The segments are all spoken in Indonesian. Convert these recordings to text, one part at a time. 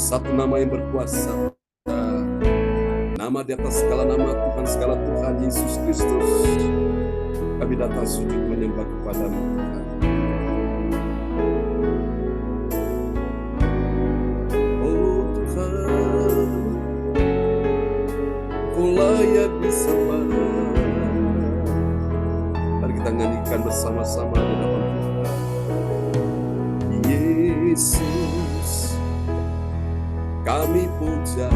satu nama yang berkuasa, nama di atas segala nama, Tuhan segala Tuhan, Yesus Kristus. Kami datang sujud menyembah kepada-Mu, Tuhan. Oh Tuhan, Kau layak disembah. Mari kita nyanyikan bersama-sama di dalam Tuhan. Yesus, kami puja,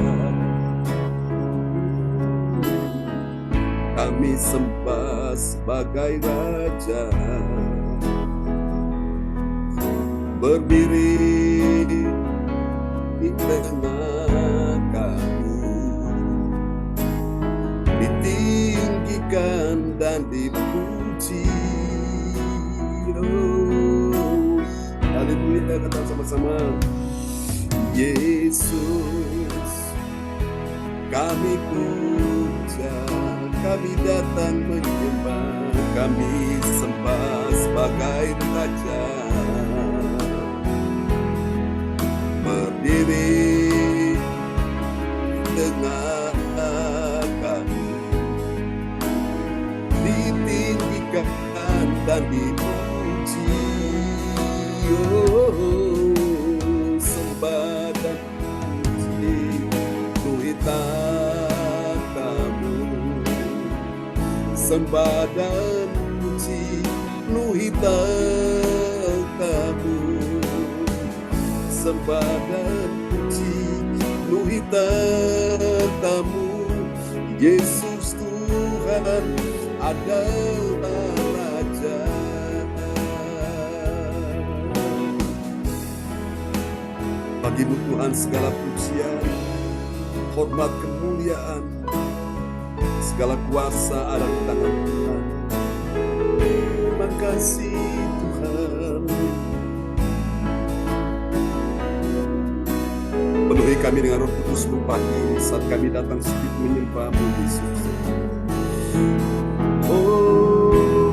kami sembah sebagai Raja, berdiri di tengah kami, ditinggikan dan dipuji. Oh, haleluya, kata sama-sama. Yesus, kami puja, kami datang menyembah, kami sembah sebagai Raja, berdiri di tengah kami, ditinggikan dan dipuji. Oh, sembah dan puji Tuhan-Mu, sembah dan puji Tuhan-Mu, sembah dan puji Tuhan-Mu. Yesus Tuhan adalah Raja. Bagi-Mu Tuhan segala pujian, hormat, kemuliaan, segala kuasa ada di tangan Tuhan. Terima kasih Tuhan. Penuhi kami dengan Roh Kudus-Mu pagi saat kami datang sujud menyembah-Mu, Yesus. Oh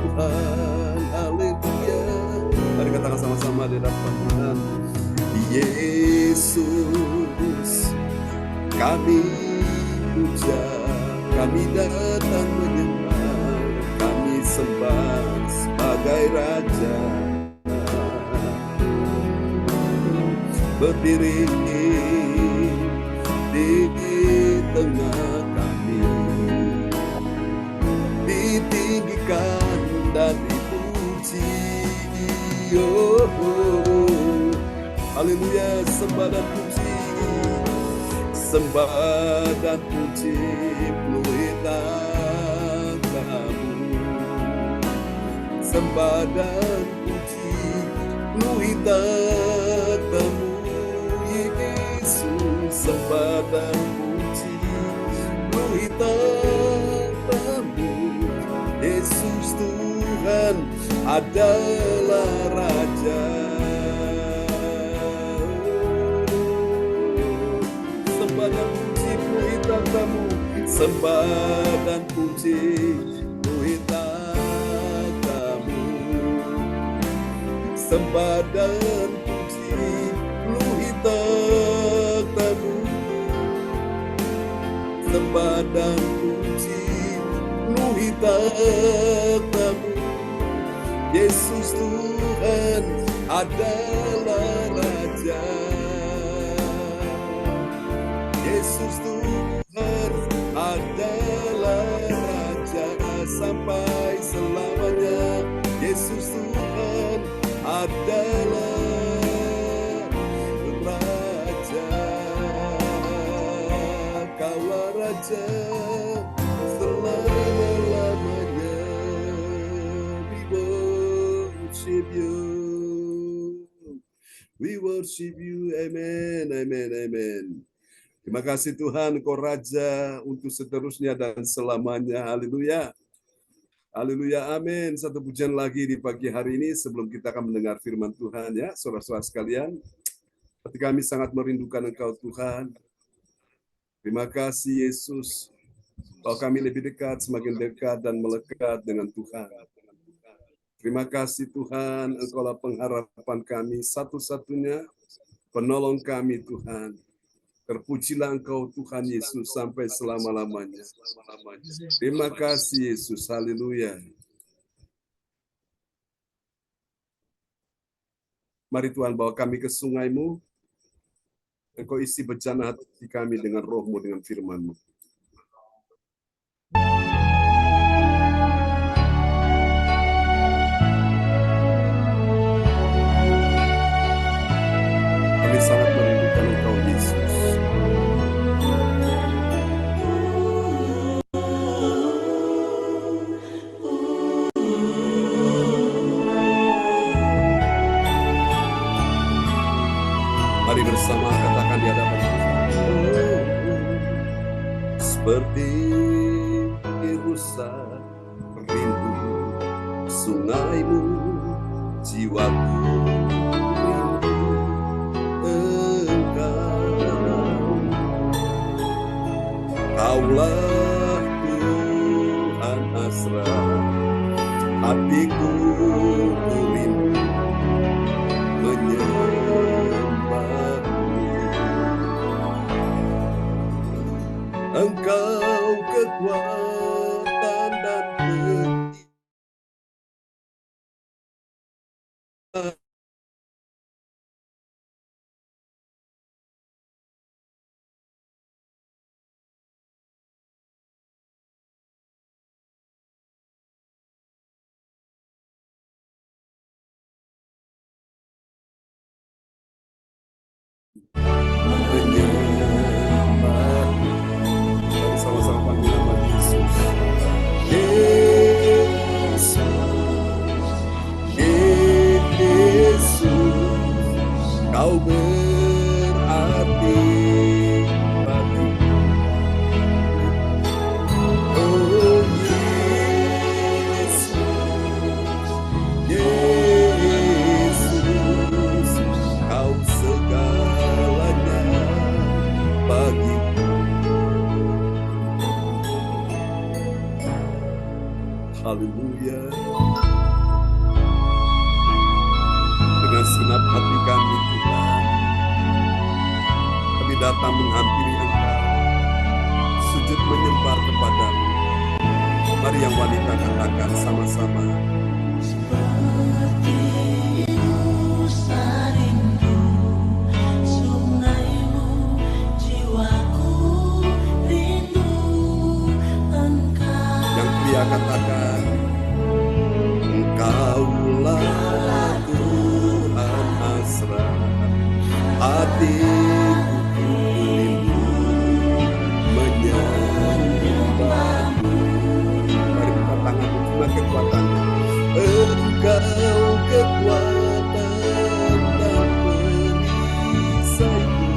Tuhan, haleluya. Mari katakan sama-sama di hadapan Tuhan. Yesus, kami puja, kami datang menyembah, kami sembah sebagai Raja, berdiri di tengah kami, ditinggikan dan dipuji. Oh, haleluya, sembah dan puji, sembah dan puji Tuhan-Mu, sembah dan puji Tuhan-Mu. Yesus, sembah dan puji Tuhan-Mu. Yesus Tuhan adalah Raja. Sembah dan puji Tuhan-Mu, sembah dan puji Tuhan-Mu, sembah dan puji Tuhan-Mu. Yesus Tuhan adalah Raja. Yesus Tuhan adalah Raja sampai selamanya. Yesus Tuhan adalah Raja. Kaulah Raja selama-lamanya. We worship you. We worship you. Amen, amen, amen. Terima kasih Tuhan, Kau Raja untuk seterusnya dan selamanya. Haleluya. Haleluya, amin. Satu pujian lagi di pagi hari ini sebelum kita akan mendengar firman Tuhan ya, saudara-saudara sekalian. Hati kami sangat merindukan Engkau Tuhan. Terima kasih Yesus, bahwa kami lebih dekat, semakin dekat dan melekat dengan Tuhan. Terima kasih Tuhan, Engkaulah pengharapan kami satu-satunya. penolong kami Tuhan. Terpujilah Engkau Tuhan Yesus sampai selama-lamanya. Terima kasih Yesus, haleluya. Mari Tuhan bawa kami ke sungai-Mu. Engkau isi bejana hati kami dengan roh-Mu, dengan firman-Mu. Kami sangat merindukan Engkau Yesus. Mari bersama katakan di hadapan Tuhan. Seperti rusa rindu sungai-Mu, jiwaku rindu Engkau. Kaulah Tuhan hasrat, hatiku rindu Engkau kekuatan dan sama-sama panggil nama Yesus. Yesus, Kau berarti bagiku. Oh Yesus, Yesus, Kau segalanya bagiku. Haleluya. Dengan segenap hati kami Tuhan, kami datang menghampiri Engkau, sujud menyembah kepada-Mu. Mari yang wanita katakan sama-sama. Seperti rusa rindu sungai-Mu, jiwaku rindu Engkau. Yang pria katakan, Engkaulah Tuhan hasrat, hatiku rindu menyembah-Mu. Mari buka tangan cuma kekuatannya. Engkau kekuatan dan perisaiku,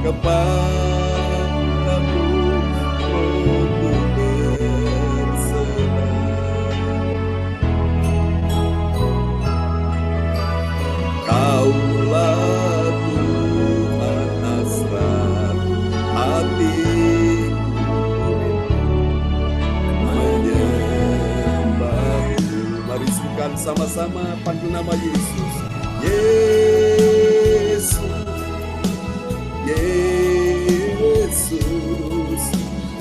kepada-Mu rohku berserah. Kaulah Tuhan hasrat, hatiku menyembah-Mu. Mari serukan sama-sama panggil nama Yesus. Yesus, Yesus,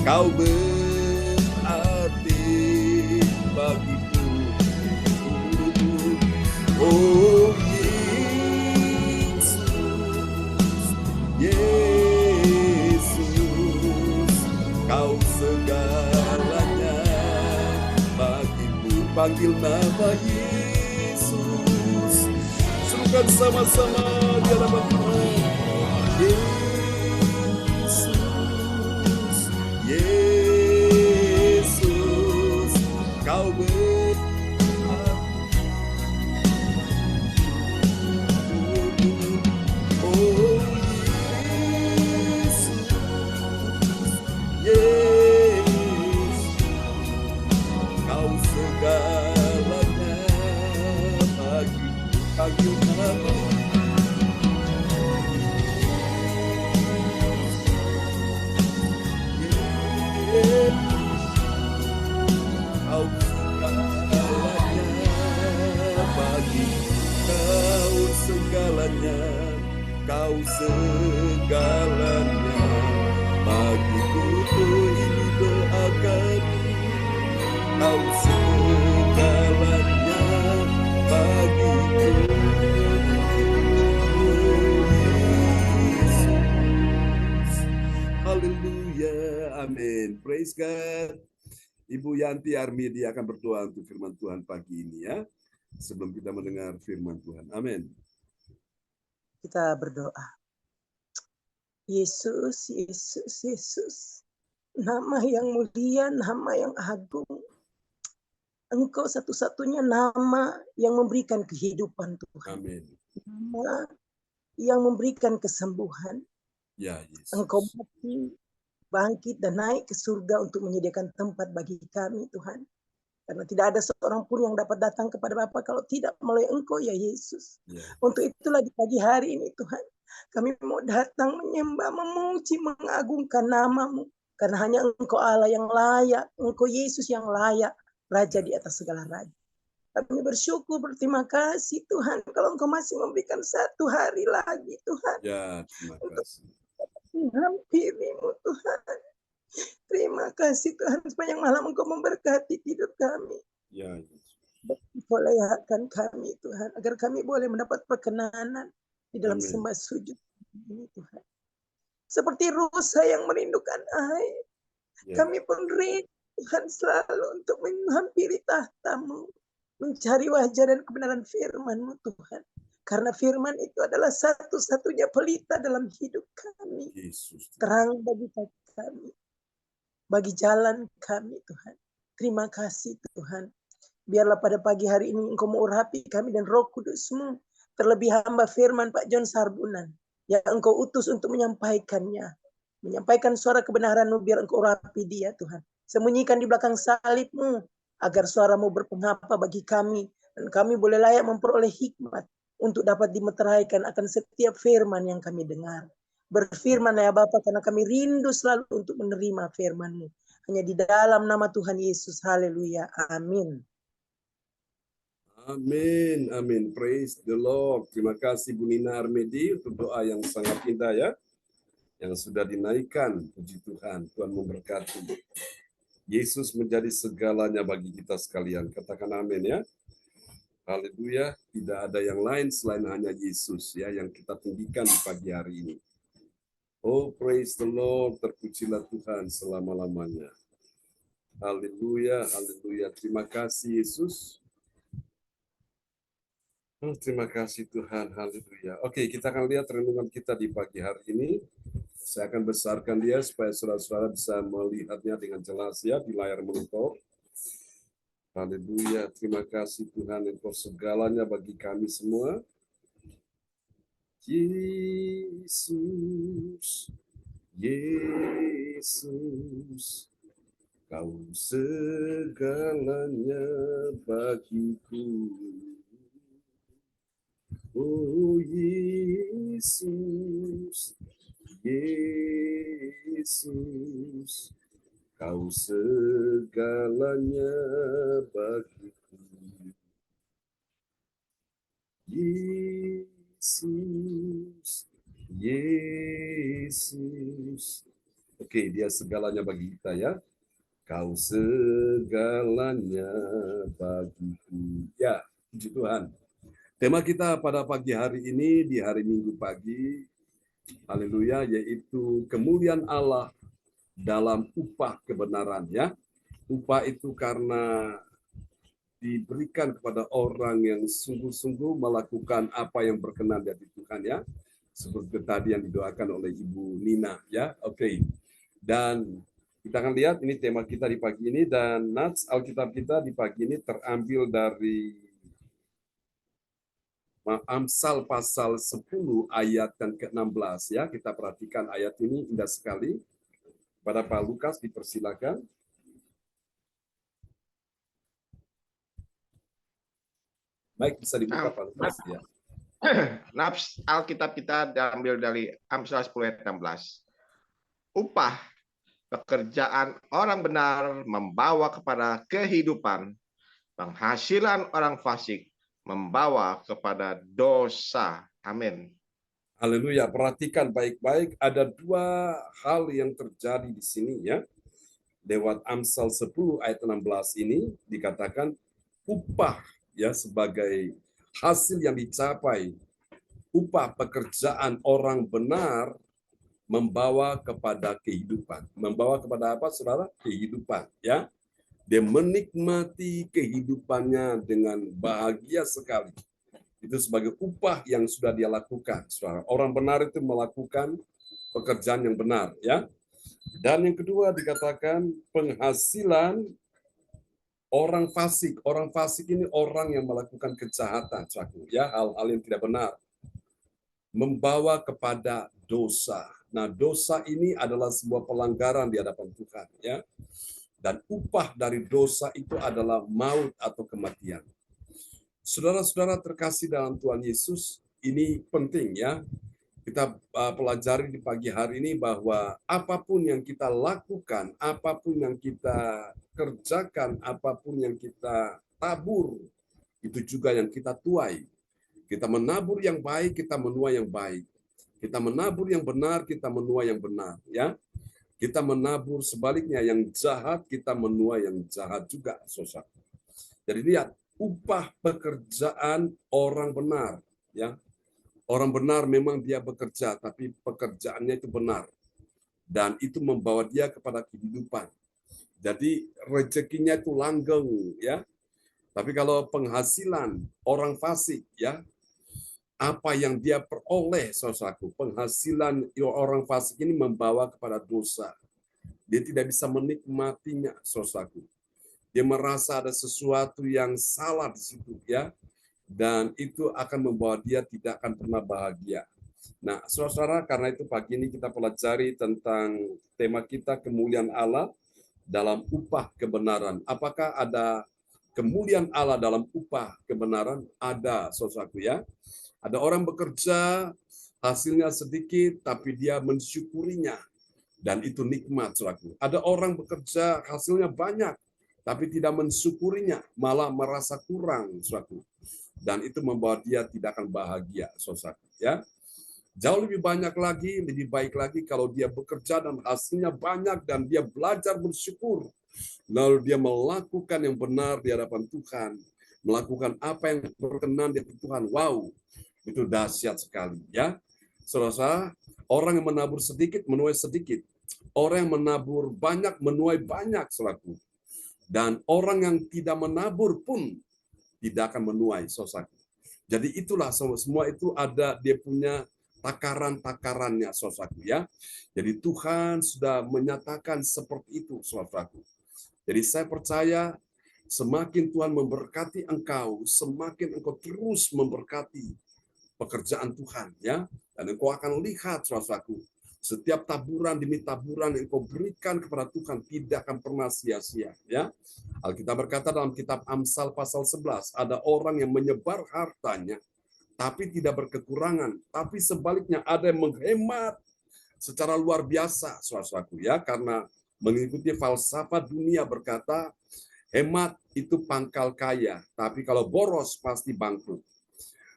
Kau berarti bagiku. Oh Yesus, Kau segalanya bagiku. Panggil nama Yesus, serukan sama-sama di hadapan Tuhan. Yesus, Yesus, Kau segalanya bagi panggil nama Kau segalanya bagiku, ini doakan. Kau segalanya bagiku, Yesus. Haleluya, amin. Praise God. Ibu Yanti Armidi akan berdoa untuk firman Tuhan pagi ini ya. Sebelum kita mendengar firman Tuhan. Amin. Kita berdoa. Yesus, Yesus, Yesus. Nama yang mulia, nama yang agung. Engkau satu-satunya nama yang memberikan kehidupan Tuhan. Amin. Nama yang memberikan kesembuhan. Ya, Yesus. Engkau mati, bangkit dan naik ke surga untuk menyediakan tempat bagi kami Tuhan. Karena tidak ada seorang pun yang dapat datang kepada Bapa kalau tidak melalui Engkau ya Yesus. Ya. Untuk itulah di pagi hari ini Tuhan, kami mau datang menyembah, memuji, mengagungkan nama-Mu. Karena hanya Engkau Allah yang layak, Engkau Yesus yang layak, Raja di atas segala raja. Kami bersyukur, berterima kasih Tuhan kalau Engkau masih memberikan satu hari lagi Tuhan. Ya, terima kasih. Menghampirimu Tuhan. Terima kasih Tuhan sepanjang malam Engkau memberkati hidup kami. Ya, Yesus. Engkau layakkan kami Tuhan agar kami boleh mendapat perkenanan di dalam Amin. sembah sujud ini Tuhan. Seperti rusa yang merindukan air, Ya. kami pun rindu Tuhan selalu untuk menghampiri tahta-Mu, mencari wajah dan kebenaran firman-Mu Tuhan. Karena firman itu adalah satu-satunya pelita dalam hidup kami. Yesus. Terang bagi kami, bagi jalan kami Tuhan. Terima kasih Tuhan. Biarlah pada pagi hari ini Engkau mengurapi kami dan Roh Kudus-Mu. Terlebih hamba firman Pak John Sarbunan yang Engkau utus untuk menyampaikannya. Menyampaikan suara kebenaran-Mu, biar Engkau urapi dia Tuhan. Sembunyikan di belakang salib-Mu agar suara-Mu berpenghapa bagi kami. Dan kami boleh layak memperoleh hikmat untuk dapat dimeteraikan akan setiap firman yang kami dengar. Berfirmanlah ya Bapa, karena kami rindu selalu untuk menerima firman-Mu. Hanya di dalam nama Tuhan Yesus. Haleluya. Amin. Amin, amin. Praise the Lord. Terima kasih Bu Nina Armedi untuk doa yang sangat indah ya. Yang sudah dinaikkan, puji Tuhan. Tuhan memberkati. Yesus menjadi segalanya bagi kita sekalian. Katakan amin ya. Haleluya. Tidak ada yang lain selain hanya Yesus ya yang kita tinggikan di pagi hari ini. Oh, praise the Lord. Terpujilah Tuhan selama-lamanya. Haleluya, haleluya. Terima kasih Yesus. Terima kasih Tuhan, haleluya. Oke, kita akan lihat renungan kita di pagi hari ini. Saya akan besarkan dia supaya saudara-saudara bisa melihatnya dengan jelas ya di layar monitor. Haleluya, terima kasih Tuhan Engkau segalanya bagi kami semua. Yesus, Yesus, Kau segalanya bagiku. Oh Yesus, Yesus, Kau segalanya bagiku. Yesus, Yesus. Oke, dia segalanya bagi kita ya. Kau segalanya bagiku. Ya, puji Tuhan. Tema kita pada pagi hari ini, di hari Minggu pagi, haleluya, yaitu kemuliaan Allah dalam upah kebenaran ya. Upah itu karena diberikan kepada orang yang sungguh-sungguh melakukan apa yang berkenan dari Tuhan ya. Seperti tadi yang didoakan oleh Ibu Nina ya. Oke. Dan kita akan lihat ini tema kita di pagi ini, dan nats Alkitab kita di pagi ini terambil dari Amsal pasal 10 ayat yang ke-16 ya. Kita perhatikan ayat ini indah sekali. Pada Pak Lukas dipersilakan. Baik, bisa dibuka Pak Lukas ya. Nats Alkitab kita diambil dari Amsal 10 ayat 16. Upah pekerjaan orang benar membawa kepada kehidupan, penghasilan orang fasik membawa kepada dosa. Amin. Haleluya, perhatikan baik-baik, ada dua hal yang terjadi di sini ya. Lewat Amsal 10 ayat 16 ini dikatakan upah ya sebagai hasil yang dicapai. Upah pekerjaan orang benar membawa kepada kehidupan. Membawa kepada apa, saudara? Kehidupan ya. Dia menikmati kehidupannya dengan bahagia sekali. Itu sebagai upah yang sudah dia lakukan. Saudara. Orang benar itu melakukan pekerjaan yang benar ya. Dan yang kedua dikatakan penghasilan orang fasik. Orang fasik ini orang yang melakukan kejahatan, ya, hal-hal yang tidak benar, membawa kepada dosa. Nah, dosa ini adalah sebuah pelanggaran di hadapan Tuhan, ya. Dan upah dari dosa itu adalah maut atau kematian. Saudara-saudara terkasih dalam Tuhan Yesus, ini penting ya. Kita pelajari di pagi hari ini bahwa apapun yang kita lakukan, apapun yang kita kerjakan, apapun yang kita tabur, itu juga yang kita tuai. Kita menabur yang baik, kita menuai yang baik. Kita menabur yang benar, kita menuai yang benar. Ya, kita menabur sebaliknya yang jahat, kita menuai yang jahat juga, saudara. Jadi lihat, upah pekerjaan orang benar. Ya, orang benar memang dia bekerja, tapi pekerjaannya itu benar. Dan itu membawa dia kepada kehidupan. Jadi rezekinya itu langgeng, ya. Tapi kalau penghasilan orang fasik, ya, apa yang dia peroleh, saudaraku, penghasilan orang fasik ini membawa kepada dosa. Dia tidak bisa menikmatinya, saudaraku. Dia merasa ada sesuatu yang salah di situ, ya. Dan itu akan membawa dia tidak akan pernah bahagia. Nah, saudara, karena itu pagi ini kita pelajari tentang tema kita kemuliaan Allah dalam upah kebenaran. Apakah ada kemuliaan Allah dalam upah kebenaran? Ada, saudaraku ya. Ada orang bekerja, hasilnya sedikit, tapi dia mensyukurinya. Dan itu nikmat, saudaraku. Ada orang bekerja, hasilnya banyak, tapi tidak mensyukurinya, malah merasa kurang, saudaraku. Dan itu membawa dia tidak akan bahagia, saudara. Ya, jauh lebih banyak lagi, lebih baik lagi kalau dia bekerja dan hasilnya banyak dan dia belajar bersyukur, lalu dia melakukan yang benar di hadapan Tuhan, melakukan apa yang berkenan di hadapan Tuhan. Wow, itu dahsyat sekali, ya, saudara. Orang yang menabur sedikit menuai sedikit, orang yang menabur banyak menuai banyak, saudaraku. Dan orang yang tidak menabur pun tidak akan menuai, saudara. Jadi itulah semua itu ada dia punya takaran-takarannya, saudara ya. Jadi Tuhan sudah menyatakan seperti itu, saudaraku. Jadi saya percaya semakin Tuhan memberkati engkau, semakin engkau terus memberkati pekerjaan Tuhan ya. Dan engkau akan lihat, saudaraku, setiap taburan demi taburan yang kau berikan kepada Tuhan tidak akan pernah sia-sia. Ya, Alkitab berkata dalam kitab Amsal pasal 11, ada orang yang menyebar hartanya, tapi tidak berkekurangan. Tapi sebaliknya ada yang menghemat secara luar biasa, saudaraku ya, karena mengikuti falsafah dunia berkata, hemat itu pangkal kaya, tapi kalau boros pasti bangkrut.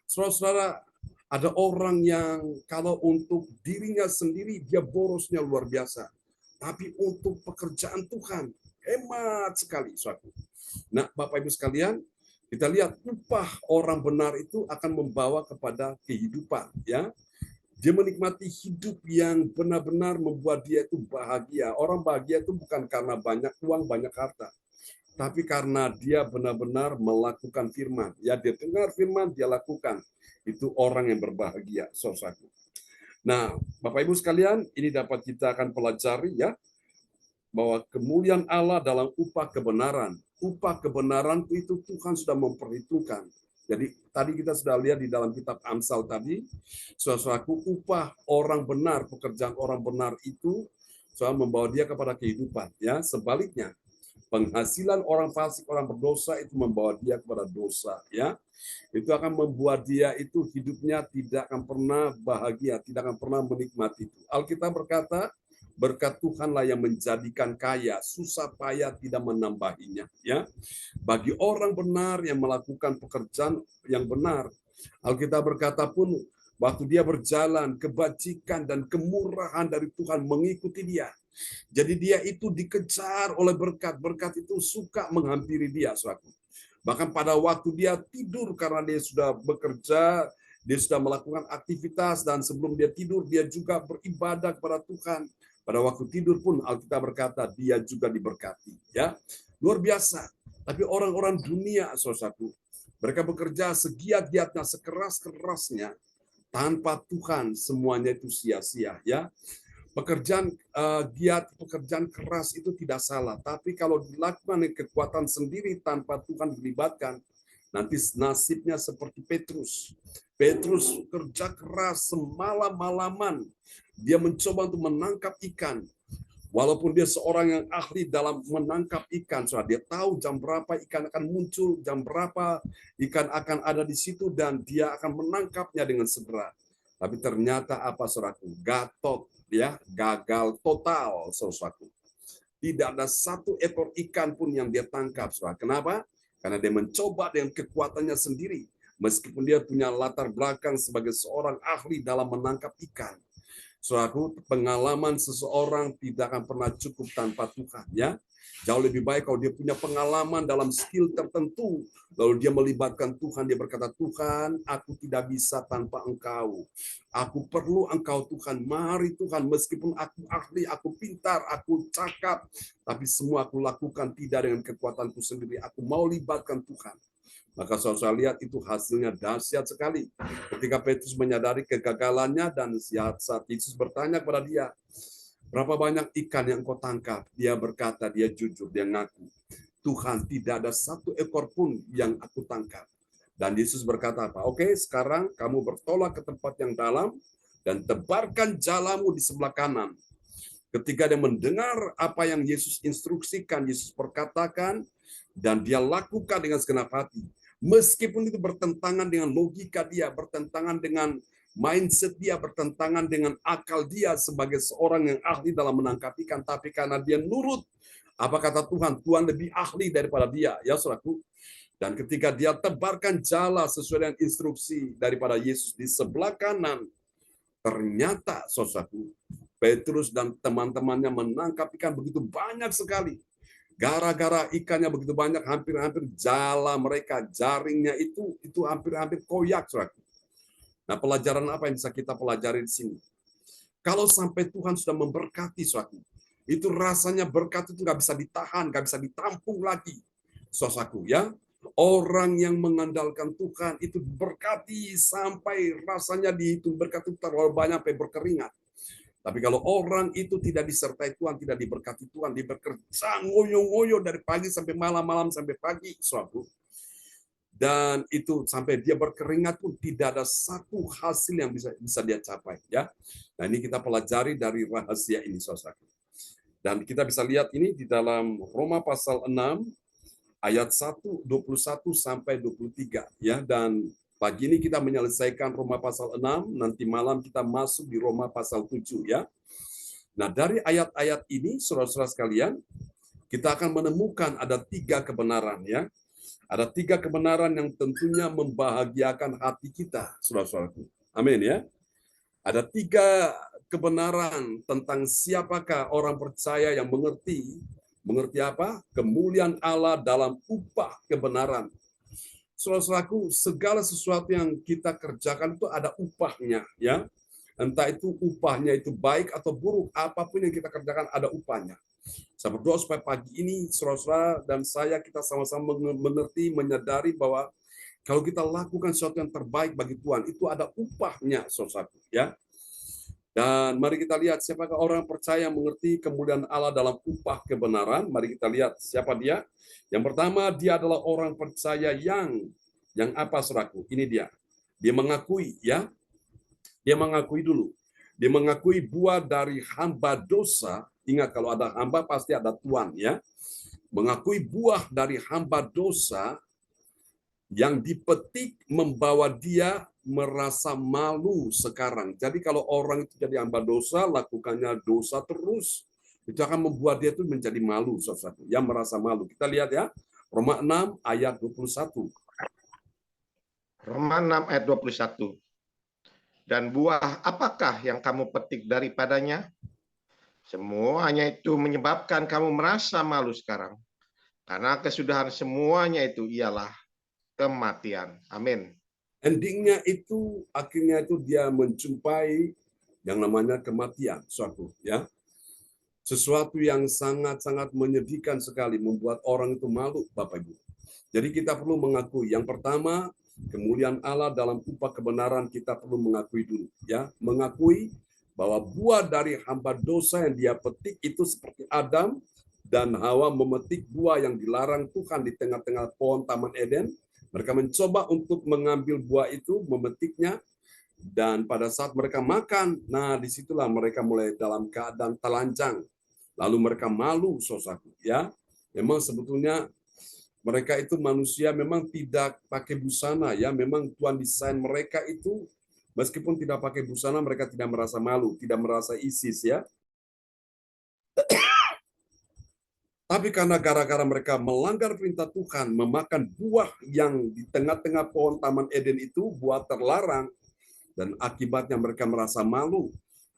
Saudara-saudara, ada orang yang kalau untuk dirinya sendiri dia borosnya luar biasa. Tapi untuk pekerjaan Tuhan hemat sekali, saudara. Nah, Bapak Ibu sekalian, kita lihat upah orang benar itu akan membawa kepada kehidupan, ya. Dia menikmati hidup yang benar-benar membuat dia itu bahagia. Orang bahagia itu bukan karena banyak uang, banyak harta, tapi karena dia benar-benar melakukan firman. Ya, dia dengar firman, dia lakukan. Itu orang yang berbahagia, saudaraku. Nah, Bapak Ibu sekalian, ini dapat kita akan pelajari ya, bahwa kemuliaan Allah dalam upah kebenaran. Upah kebenaran itu Tuhan sudah memperhitungkan. Jadi tadi kita sudah lihat di dalam kitab Amsal tadi, saudaraku, upah orang benar, pekerjaan orang benar itu soal membawa dia kepada kehidupan. Ya, sebaliknya, penghasilan orang fasik, orang berdosa itu membawa dia kepada dosa. Ya, itu akan membuat dia itu hidupnya tidak akan pernah bahagia, tidak akan pernah menikmati itu. Alkitab berkata, berkat Tuhanlah yang menjadikan kaya, susah payah tidak menambahinya. Ya, bagi orang benar yang melakukan pekerjaan yang benar, Alkitab berkata pun Waktu dia berjalan, kebajikan dan kemurahan dari Tuhan mengikuti dia. Jadi dia itu dikejar oleh berkat. Berkat itu suka menghampiri dia, saudaraku. Bahkan pada waktu dia tidur karena dia sudah bekerja, dia sudah melakukan aktivitas, dan sebelum dia tidur, dia juga beribadah kepada Tuhan. Pada waktu tidur pun Alkitab berkata, dia juga diberkati. Ya, luar biasa. Tapi orang-orang dunia, saudaraku, mereka bekerja segiat-giatnya, sekeras-kerasnya, tanpa Tuhan semuanya itu sia-sia. Ya, pekerjaan giat, pekerjaan keras itu tidak salah. Tapi kalau dilakukan dengan kekuatan sendiri tanpa Tuhan dilibatkan, nanti nasibnya seperti Petrus. Petrus kerja keras semalam-malaman. Dia mencoba untuk menangkap ikan. Walaupun dia seorang yang ahli dalam menangkap ikan, dia tahu jam berapa ikan akan muncul, jam berapa ikan akan ada di situ, dan dia akan menangkapnya dengan segera. Tapi ternyata apa, saudaraku? Gatot, ya, gagal total, saudaraku. Tidak ada satu ekor ikan pun yang dia tangkap, saudara. Kenapa? Karena dia mencoba dengan kekuatannya sendiri, meskipun dia punya latar belakang sebagai seorang ahli dalam menangkap ikan. Saudaraku, pengalaman seseorang tidak akan pernah cukup tanpa Tuhan, ya. Jauh lebih baik kalau dia punya pengalaman dalam skill tertentu, lalu dia melibatkan Tuhan, dia berkata, Tuhan, aku tidak bisa tanpa Engkau. Aku perlu Engkau, Tuhan. Mari Tuhan, meskipun aku ahli, aku pintar, aku cakap, tapi semua aku lakukan tidak dengan kekuatanku sendiri. Aku mau libatkan Tuhan. Maka saudara lihat itu hasilnya dahsyat sekali. Ketika Petrus menyadari kegagalannya, dan saat Yesus bertanya kepada dia, berapa banyak ikan yang kau tangkap? Dia berkata, dia jujur, dia ngaku, Tuhan, tidak ada satu ekor pun yang aku tangkap. Dan Yesus berkata apa? Oke, sekarang kamu bertolak ke tempat yang dalam dan tebarkan jalamu di sebelah kanan. Ketika dia mendengar apa yang Yesus instruksikan, Yesus perkatakan, dan dia lakukan dengan segenap hati. Meskipun itu bertentangan dengan logika dia, bertentangan dengan mindset dia, bertentangan dengan akal dia sebagai seorang yang ahli dalam menangkap ikan, tapi karena dia nurut apa kata Tuhan, Tuhan lebih ahli daripada dia, ya saudaraku. Dan ketika dia tebarkan jala sesuai dengan instruksi daripada Yesus di sebelah kanan, ternyata saudaraku, Petrus dan teman-temannya menangkap ikan begitu banyak sekali. Gara-gara ikannya begitu banyak, hampir-hampir jala mereka, jaringnya itu hampir-hampir koyak, saudaraku. Nah, pelajaran apa yang bisa kita pelajari di sini? Kalau sampai Tuhan sudah memberkati, saudaraku, itu rasanya berkat itu nggak bisa ditahan, nggak bisa ditampung lagi, saudaraku, ya. Orang yang mengandalkan Tuhan itu berkati sampai rasanya dihitung berkat itu terlalu banyak sampai berkeringat. Tapi kalau orang itu tidak disertai Tuhan, tidak diberkati Tuhan, dia bekerja ngoyo-ngoyo dari pagi sampai malam sampai pagi, suatu. Dan itu sampai dia berkeringat pun tidak ada satu hasil yang bisa dia capai, ya. Nah, ini kita pelajari dari rahasia ini, saudara. Dan kita bisa lihat ini di dalam Roma pasal 6 ayat 1:21 sampai 23, ya. Dan pagi ini kita menyelesaikan Roma pasal 6, nanti malam kita masuk di Roma pasal 7, ya. Nah, dari ayat-ayat ini, saudara-saudara sekalian, kita akan menemukan ada 3 kebenaran, ya. Ada 3 kebenaran yang tentunya membahagiakan hati kita, saudara-saudaraku. Amin, ya. Ada 3 kebenaran tentang siapakah orang percaya yang mengerti apa? Kemuliaan Allah dalam upah kebenaran. Saudara-saudaraku, segala sesuatu yang kita kerjakan itu ada upahnya, ya. Entah itu upahnya itu baik atau buruk, apapun yang kita kerjakan ada upahnya. Saya berdoa supaya pagi ini saudara-saudara dan saya kita sama-sama mengerti, menyadari bahwa kalau kita lakukan sesuatu yang terbaik bagi Tuhan, itu ada upahnya, saudara-saudara, ya. Dan mari kita lihat siapakah orang percaya yang mengerti kemuliaan Allah dalam upah kebenaran. Mari kita lihat siapa dia. Yang pertama, dia adalah orang percaya yang apa, saudaraku? Ini dia. Dia mengakui, ya. Dia mengakui dulu. Dia mengakui buah dari hamba dosa. Ingat, kalau ada hamba pasti ada tuan, ya. Mengakui buah dari hamba dosa yang dipetik membawa dia merasa malu sekarang. Jadi kalau orang itu jadi hamba dosa, lakukannya dosa terus, itu akan membuat dia itu menjadi malu, saudara, yang merasa malu. Kita lihat, ya, Roma 6 ayat 21. Roma 6 ayat 21. Dan buah apakah yang kamu petik daripadanya? Semuanya itu menyebabkan kamu merasa malu sekarang. Karena kesudahan semuanya itu ialah kematian. Amin. Endingnya itu, akhirnya itu dia menjumpai yang namanya kematian, sesuatu yang sangat-sangat menyedihkan sekali, membuat orang itu malu, Bapak Ibu. Jadi kita perlu mengakui. Yang pertama, kemuliaan Allah dalam upah kebenaran kita perlu mengakui dulu, ya, mengakui bahwa buah dari hamba dosa yang dia petik itu seperti Adam dan Hawa memetik buah yang dilarang Tuhan di tengah-tengah pohon Taman Eden. Mereka mencoba untuk mengambil buah itu, memetiknya, dan pada saat mereka makan, nah disitulah mereka mulai dalam keadaan telanjang. Lalu mereka malu, saudaraku, ya. Memang sebetulnya mereka itu manusia memang tidak pakai busana, ya. Memang Tuhan desain mereka itu meskipun tidak pakai busana, mereka tidak merasa malu, tidak merasa ISIS, ya. Tapi karena gara-gara mereka melanggar perintah Tuhan, memakan buah yang di tengah-tengah pohon Taman Eden itu, buah terlarang, dan akibatnya mereka merasa malu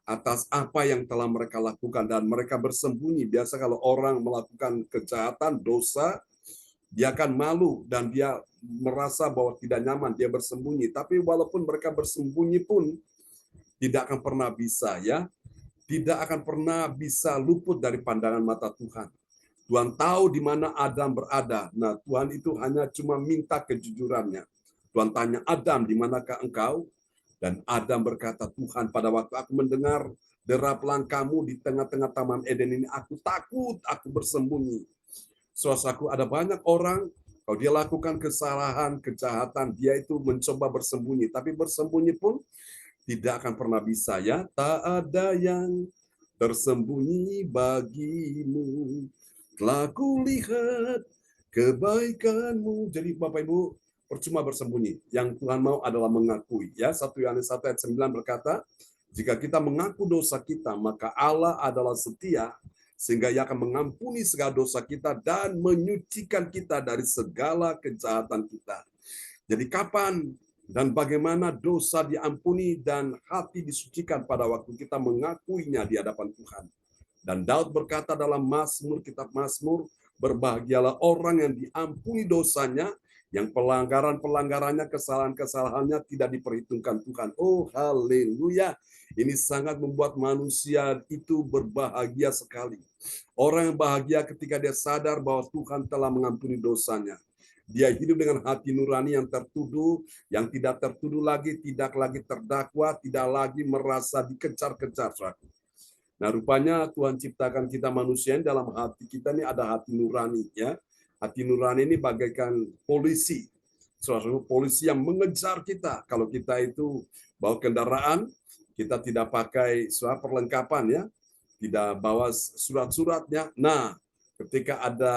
atas apa yang telah mereka lakukan, dan mereka bersembunyi. Biasa kalau orang melakukan kejahatan, dosa, dia akan malu dan dia merasa bahwa tidak nyaman, dia bersembunyi. Tapi walaupun mereka bersembunyi pun tidak akan pernah bisa, ya. Tidak akan pernah bisa luput dari pandangan mata Tuhan. Tuhan tahu di mana Adam berada. Nah, Tuhan itu hanya cuma minta kejujurannya. Tuhan tanya, Adam, di manakah engkau? Dan Adam berkata, Tuhan, pada waktu aku mendengar derap langkahmu di tengah-tengah Taman Eden ini, aku takut, aku bersembunyi. Saudaraku, ada banyak orang, kalau dia lakukan kesalahan, kejahatan, dia itu mencoba bersembunyi. Tapi bersembunyi pun tidak akan pernah bisa, ya. Tak ada yang tersembunyi bagimu. Telah kulihat kebaikanmu. Jadi Bapak Ibu, percuma bersembunyi. Yang Tuhan mau adalah mengakui. Ya, 1 Yohanes 1 ayat 9 berkata, jika kita mengaku dosa kita, maka Allah adalah setia, sehingga Ia akan mengampuni segala dosa kita dan menyucikan kita dari segala kejahatan kita. Jadi kapan dan bagaimana dosa diampuni dan hati disucikan pada waktu kita mengakuinya di hadapan Tuhan. Dan Daud berkata dalam Mazmur, kitab Mazmur, berbahagialah orang yang diampuni dosanya, yang pelanggaran-pelanggarannya, kesalahan-kesalahannya tidak diperhitungkan Tuhan. Oh, haleluya. Ini sangat membuat manusia itu berbahagia sekali. Orang yang bahagia ketika dia sadar bahwa Tuhan telah mengampuni dosanya. Dia hidup dengan hati nurani yang tertuduh, yang tidak tertuduh lagi, tidak lagi terdakwa, tidak lagi merasa dikejar-kejar. Nah, rupanya Tuhan ciptakan kita manusia, dalam hati kita ini ada hati nurani, ya. Hati nurani ini bagaikan polisi. Suatu polisi yang mengejar kita. Kalau kita itu bawa kendaraan, kita tidak pakai surat perlengkapan, ya. Tidak bawa surat-suratnya. Nah, ketika ada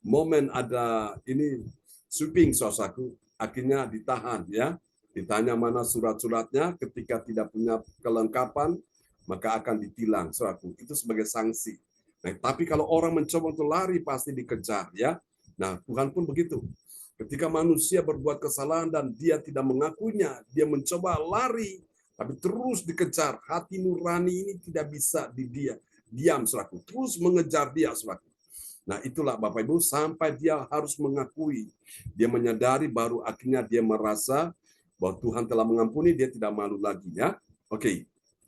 momen, ada ini sweeping, saudaraku, akhirnya ditahan, ya. Ditanya mana surat-suratnya, ketika tidak punya kelengkapan, maka akan ditilang, saudaraku. Itu sebagai sanksi. Nah, tapi kalau orang mencoba untuk lari, pasti dikejar, ya. Nah, Tuhan pun begitu. Ketika manusia berbuat kesalahan dan dia tidak mengakuinya, dia mencoba lari, tapi terus dikejar. Hati nurani ini tidak bisa diam, saudaraku. Terus mengejar dia, saudaraku. Nah, itulah Bapak Ibu, sampai dia harus mengakui. Dia menyadari, baru akhirnya dia merasa bahwa Tuhan telah mengampuni, dia tidak malu lagi, ya. Oke.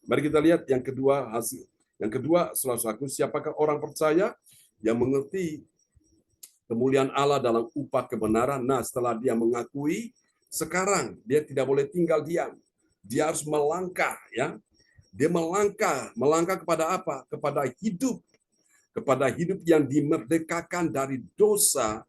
Mari kita lihat yang kedua hasil. Yang kedua, saudaraku, siapakah orang percaya yang mengerti kemuliaan Allah dalam upah kebenaran? Nah, setelah dia mengakui, sekarang dia tidak boleh tinggal diam. Dia harus melangkah, ya. Dia melangkah kepada apa? Kepada hidup yang dimerdekakan dari dosa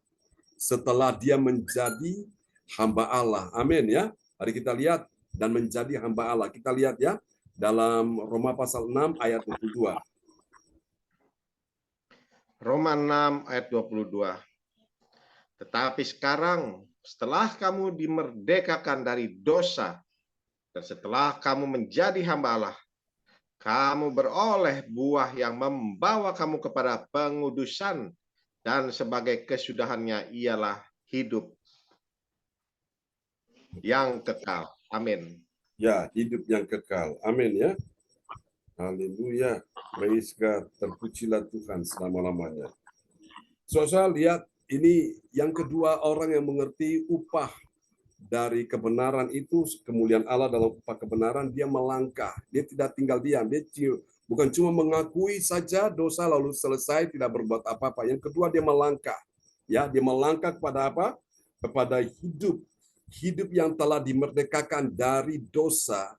setelah dia menjadi hamba Allah. Amin, ya. Mari kita lihat, dan menjadi hamba Allah. Kita lihat, ya, dalam Roma pasal 6 ayat 22. Roma 6 ayat 22. Tetapi sekarang, setelah kamu dimerdekakan dari dosa, dan setelah kamu menjadi hamba Allah, kamu beroleh buah yang membawa kamu kepada pengudusan, dan sebagai kesudahannya ialah hidup yang kekal. Amin. Ya, hidup yang kekal. Amin ya. Haleluya. Praise God. Terpujilah Tuhan selama-lamanya. Saudara lihat ini yang kedua, orang yang mengerti upah dari kebenaran itu, kemuliaan Allah dalam upah kebenaran, dia melangkah. Dia tidak tinggal diam. Dia bukan cuma mengakui saja dosa lalu selesai tidak berbuat apa-apa. Yang kedua dia melangkah. Ya, dia melangkah kepada apa? Kepada hidup yang telah dimerdekakan dari dosa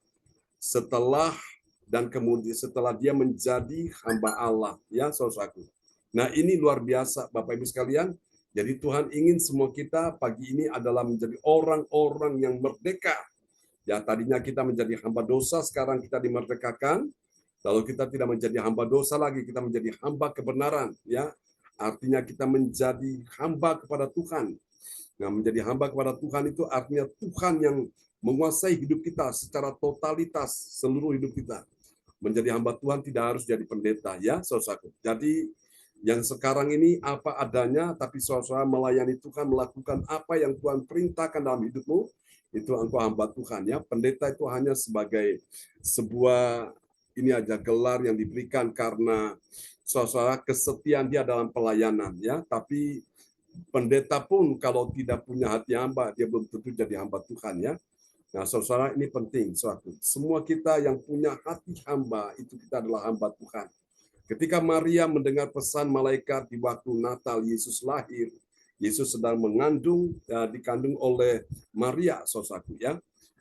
setelah dan kemudian setelah dia menjadi hamba Allah, ya saudaraku. Nah, ini luar biasa Bapak Ibu sekalian. Jadi Tuhan ingin semua kita pagi ini adalah menjadi orang-orang yang merdeka. Ya, tadinya kita menjadi hamba dosa, sekarang kita dimerdekakan. Lalu kita tidak menjadi hamba dosa lagi, kita menjadi hamba kebenaran, ya. Artinya kita menjadi hamba kepada Tuhan. Nah, menjadi hamba kepada Tuhan itu artinya Tuhan yang menguasai hidup kita secara totalitas, seluruh hidup kita. Menjadi hamba Tuhan tidak harus jadi pendeta, ya saudaraku. Jadi yang sekarang ini apa adanya, tapi saudara melayani Tuhan, melakukan apa yang Tuhan perintahkan dalam hidupmu, itu engkau hamba Tuhan, ya. Pendeta itu hanya sebagai sebuah ini aja gelar yang diberikan karena saudara kesetiaan dia dalam pelayanan, ya. Tapi pendeta pun kalau tidak punya hati hamba, dia belum tentu jadi hamba Tuhan, ya. Nah, saudara, ini penting, suatu. Semua kita yang punya hati hamba, itu kita adalah hamba Tuhan. Ketika Maria mendengar pesan malaikat di waktu Natal Yesus lahir, Yesus sedang dikandung oleh Maria, saudaraku, ya.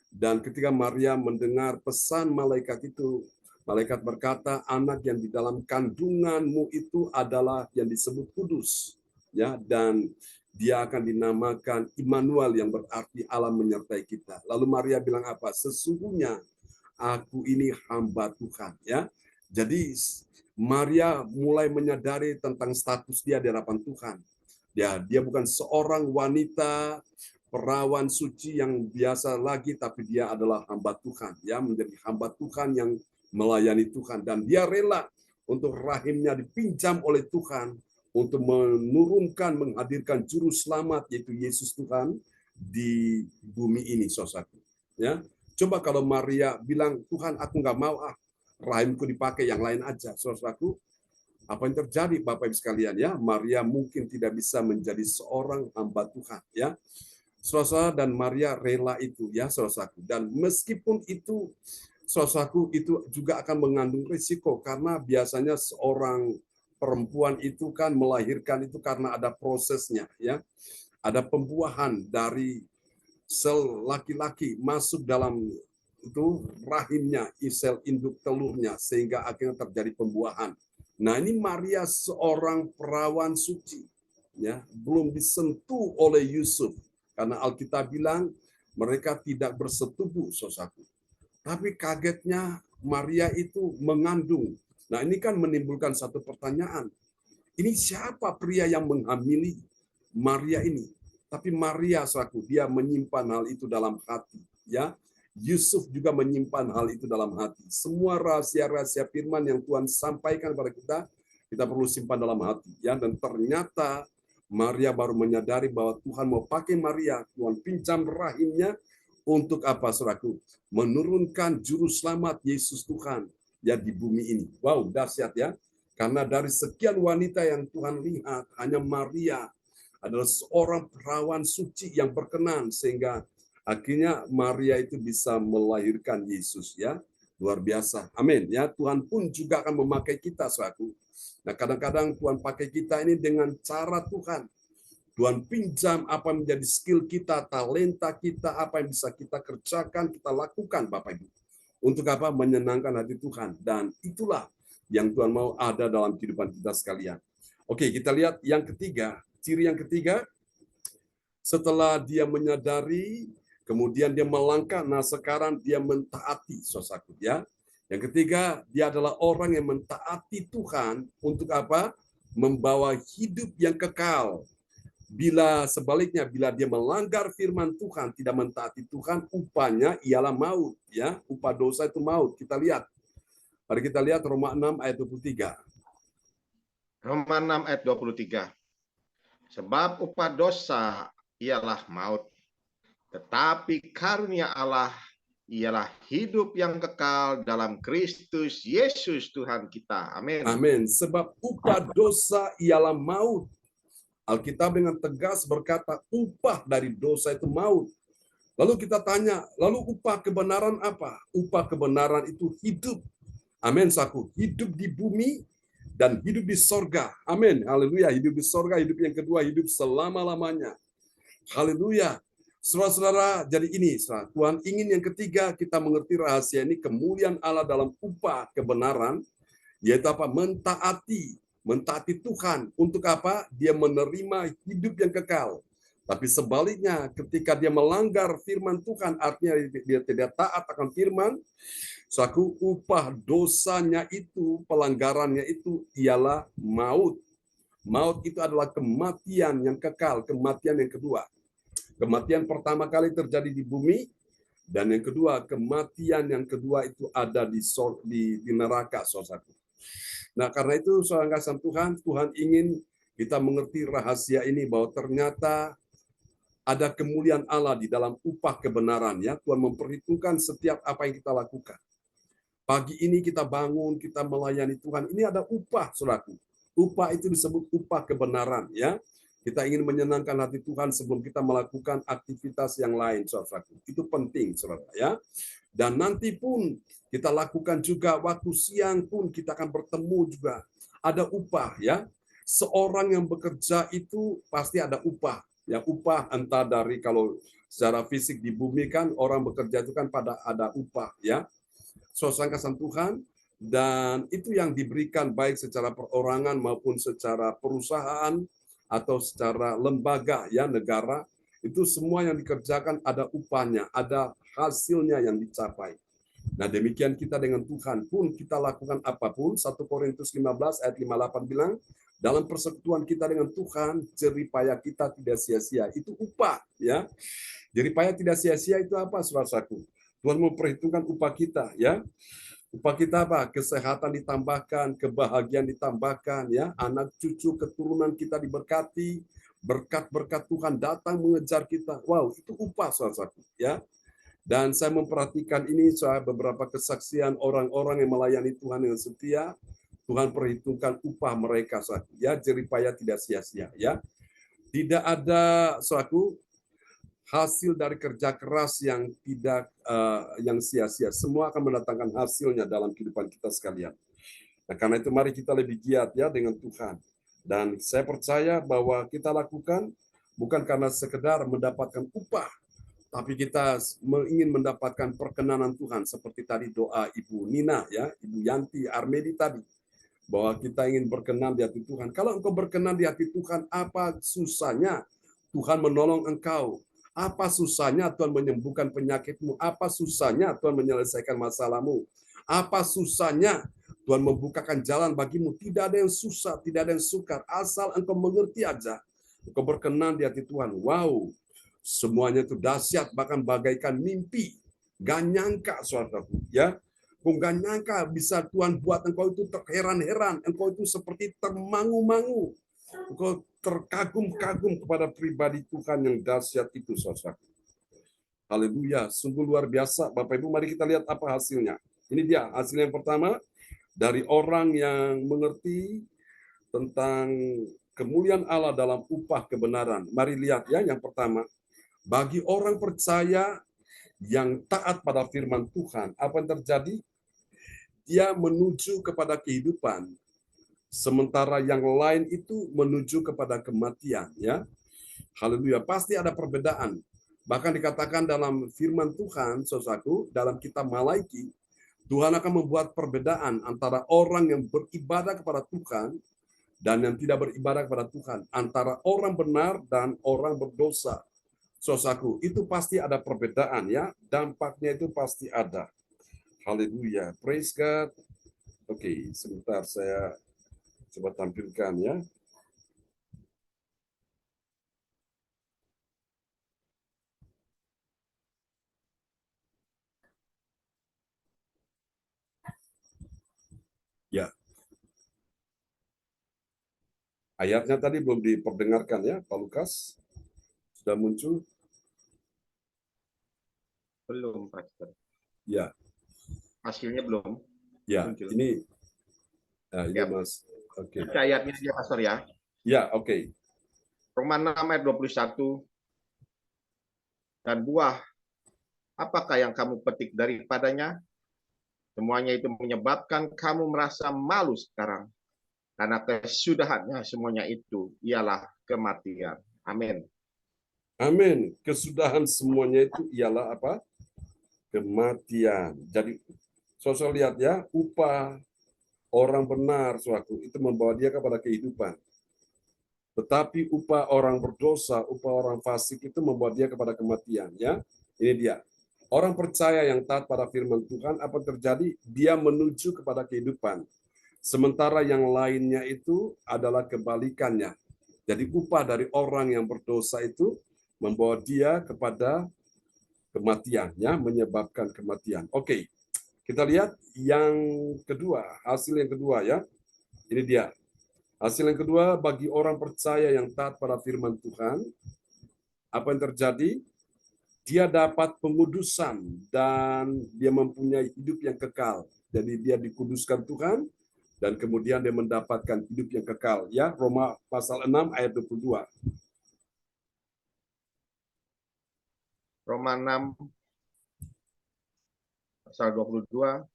Dan ketika Maria mendengar pesan malaikat itu, malaikat berkata, anak yang di dalam kandunganmu itu adalah yang disebut kudus, ya, dan dia akan dinamakan Immanuel yang berarti Allah menyertai kita. Lalu Maria bilang apa? Sesungguhnya aku ini hamba Tuhan, ya. Jadi Maria mulai menyadari tentang status dia di hadapan Tuhan. Ya, dia bukan seorang wanita perawan suci yang biasa lagi, tapi dia adalah hamba Tuhan, ya, menjadi hamba Tuhan yang melayani Tuhan, dan dia rela untuk rahimnya dipinjam oleh Tuhan untuk menurunkan, menghadirkan juru selamat yaitu Yesus Tuhan di bumi ini, saudaraku. Ya, coba kalau Maria bilang, Tuhan aku nggak mau rahimku dipakai, yang lain aja, saudaraku. Apa yang terjadi Bapak Ibu sekalian, ya? Maria mungkin tidak bisa menjadi seorang hamba Tuhan, ya. Saudara, dan Maria rela itu, ya saudaraku. Dan meskipun itu, saudaraku, itu juga akan mengandung risiko karena biasanya seorang perempuan itu kan melahirkan itu karena ada prosesnya, ya. Ada pembuahan dari sel laki-laki masuk dalam itu rahimnya, sel induk telurnya, sehingga akhirnya terjadi pembuahan. Nah, ini Maria seorang perawan suci, ya, belum disentuh oleh Yusuf karena Alkitab bilang mereka tidak bersetubuh, saudaraku. Tapi kagetnya Maria itu mengandung. Nah, ini kan menimbulkan satu pertanyaan. Ini siapa pria yang menghamili Maria ini? Tapi Maria, saudaraku, dia menyimpan hal itu dalam hati, ya. Yusuf juga menyimpan hal itu dalam hati. Semua rahasia-rahasia firman yang Tuhan sampaikan kepada kita perlu simpan dalam hati, ya. Dan ternyata Maria baru menyadari bahwa Tuhan mau pakai Maria, Tuhan pinjam rahimnya untuk apa, saudaraku? Menurunkan juru selamat Yesus Tuhan, ya, di bumi ini. Wow, dahsyat, ya. Karena dari sekian wanita yang Tuhan lihat, hanya Maria adalah seorang perawan suci yang berkenan, sehingga akhirnya Maria itu bisa melahirkan Yesus, ya. Luar biasa. Amin, ya. Tuhan pun juga akan memakai kita, saudaraku. Nah, kadang-kadang Tuhan pakai kita ini dengan cara Tuhan. Tuhan pinjam apa menjadi skill kita, talenta kita, apa yang bisa kita kerjakan, kita lakukan, Bapak Ibu. Untuk apa? Menyenangkan hati Tuhan. Dan itulah yang Tuhan mau ada dalam kehidupan kita sekalian. Oke, kita lihat yang ketiga. Ciri yang ketiga, setelah dia menyadari, kemudian dia melangkah, nah sekarang dia mentaati, saudaraku, ya. Yang ketiga, dia adalah orang yang mentaati Tuhan untuk apa? Membawa hidup yang kekal. Bila sebaliknya, bila dia melanggar firman Tuhan, tidak mentaati Tuhan, upahnya ialah maut, ya. Upah dosa itu maut. Kita lihat. Mari kita lihat Roma 6 ayat 23. Roma 6 ayat 23. Sebab upah dosa ialah maut, tetapi karunia Allah ialah hidup yang kekal dalam Kristus Yesus Tuhan kita. Amin. Amin. Sebab upah dosa ialah maut. Alkitab dengan tegas berkata upah dari dosa itu maut. Lalu kita tanya, lalu upah kebenaran apa? Upah kebenaran itu hidup. Amin, saku. Hidup di bumi dan hidup di sorga. Amin. Haleluya. Hidup di sorga, hidup yang kedua, hidup selama-lamanya. Haleluya. Saudara-saudara, jadi ini, saudara. Tuhan ingin yang ketiga kita mengerti rahasia ini, kemuliaan Allah dalam upah kebenaran, yaitu apa? Mentaati Tuhan. Untuk apa? Dia menerima hidup yang kekal. Tapi sebaliknya, ketika dia melanggar firman Tuhan, artinya dia tidak taat akan firman, suatu upah dosanya itu, pelanggarannya itu ialah maut. Maut itu adalah kematian yang kekal, kematian yang kedua. Kematian pertama kali terjadi di bumi, dan yang kedua, kematian yang kedua itu ada di neraka, saudaraku. Nah, karena itu, saudara kasih Tuhan, Tuhan ingin kita mengerti rahasia ini, bahwa ternyata ada kemuliaan Allah di dalam upah kebenaran. Ya, Tuhan memperhitungkan setiap apa yang kita lakukan. Pagi ini kita bangun, kita melayani Tuhan, ini ada upah, saudaraku. Upah itu disebut upah kebenaran, ya. Kita ingin menyenangkan hati Tuhan sebelum kita melakukan aktivitas yang lain, saudaraku. Itu penting, saudara, ya. Dan nanti pun kita lakukan juga waktu siang pun kita akan bertemu juga. Ada upah, ya. Seorang yang bekerja itu pasti ada upah. Ya, upah entah dari, kalau secara fisik di bumi kan orang bekerja itu kan pada ada upah, ya. Saudara kasih Tuhan, dan itu yang diberikan baik secara perorangan maupun secara perusahaan atau secara lembaga, ya, negara, itu semua yang dikerjakan ada upahnya, ada hasilnya yang dicapai. Nah, demikian kita dengan Tuhan pun kita lakukan apapun. 1 Korintus 15 ayat 58 bilang, dalam persekutuan kita dengan Tuhan, jeripaya kita tidak sia-sia. Itu upah, ya. Jeripaya tidak sia-sia itu apa, saudaraku? Tuhan memperhitungkan upah kita, ya. Upah kita apa? Kesehatan ditambahkan, kebahagiaan ditambahkan, ya. Anak cucu keturunan kita diberkati, berkat-berkat Tuhan datang mengejar kita. Wow, itu upah, saudaraku, ya. Dan saya memperhatikan ini, saya beberapa kesaksian orang-orang yang melayani Tuhan dengan setia, Tuhan perhitungkan upah mereka, saudaraku, ya. Jeripaya tidak sia-sia, ya. Tidak ada, saudaraku, hasil dari kerja keras yang tidak yang sia-sia. Semua akan mendatangkan hasilnya dalam kehidupan kita sekalian. Nah, karena itu mari kita lebih giat, ya, dengan Tuhan. Dan saya percaya bahwa kita lakukan bukan karena sekedar mendapatkan upah, tapi kita ingin mendapatkan perkenanan Tuhan, seperti tadi doa Ibu Nina, ya, Ibu Yanti Armedi tadi, bahwa kita ingin berkenan di hati Tuhan. Kalau engkau berkenan di hati Tuhan, apa susahnya Tuhan menolong engkau? Apa susahnya Tuhan menyembuhkan penyakitmu? Apa susahnya Tuhan menyelesaikan masalahmu? Apa susahnya Tuhan membukakan jalan bagimu? Tidak ada yang susah, tidak ada yang sukar. Asal engkau mengerti aja. Engkau berkenan di hati Tuhan. Wow, semuanya itu dahsyat, bahkan bagaikan mimpi. Gak nyangka, saudaraku, ya. Gak nyangka bisa Tuhan buat engkau itu terheran-heran. Engkau itu seperti termangu-mangu. Engkau terkagum-kagum kepada pribadi Tuhan yang dahsyat itu, saudara. Haleluya, sungguh luar biasa. Bapak Ibu, mari kita lihat apa hasilnya. Ini dia hasil yang pertama, dari orang yang mengerti tentang kemuliaan Allah dalam upah kebenaran. Mari lihat, ya, yang pertama. Bagi orang percaya yang taat pada firman Tuhan, apa yang terjadi? Dia menuju kepada kehidupan. Sementara yang lain itu menuju kepada kematian, ya. Haleluya, pasti ada perbedaan. Bahkan dikatakan dalam firman Tuhan, saudaraku, dalam kitab Malaiki, Tuhan akan membuat perbedaan antara orang yang beribadah kepada Tuhan dan yang tidak beribadah kepada Tuhan, antara orang benar dan orang berdosa. Saudaraku, itu pasti ada perbedaan, ya. Dampaknya itu pasti ada. Haleluya, praise God. Oke, sebentar saya coba tampilkan, ya. Ya. Ayatnya tadi belum diperdengarkan, ya, Pak Lukas. Sudah muncul? Belum, Pastor. Ya, Hasilnya belum ya. muncul. Ini Ya. Mas. Oke. Baca ayatnya aja, Pastor ya. Ya, oke. Roma 6 ayat 21. Dan buah, apakah yang kamu petik daripadanya? Semuanya itu menyebabkan kamu merasa malu sekarang. Karena kesudahannya semuanya itu ialah kematian. Amin. Amin. Kesudahan semuanya itu ialah apa? Kematian. Jadi, sosok lihat ya, upah orang benar, suatu itu membawa dia kepada kehidupan. Tetapi upah orang berdosa, upah orang fasik itu membawa dia kepada kematian. Ya, ini dia. Orang percaya yang taat pada firman Tuhan, apa terjadi? Dia menuju kepada kehidupan. Sementara yang lainnya itu adalah kebalikannya. Jadi upah dari orang yang berdosa itu membawa dia kepada kematian, ya, menyebabkan kematian. Oke, kita lihat yang kedua, hasil yang kedua ya. Ini dia. Hasil yang kedua, bagi orang percaya yang taat pada firman Tuhan, apa yang terjadi? Dia dapat pengudusan dan dia mempunyai hidup yang kekal. Jadi dia dikuduskan Tuhan dan kemudian dia mendapatkan hidup yang kekal. Ya, Roma pasal 6 ayat 22. Roma 6 pasal 22.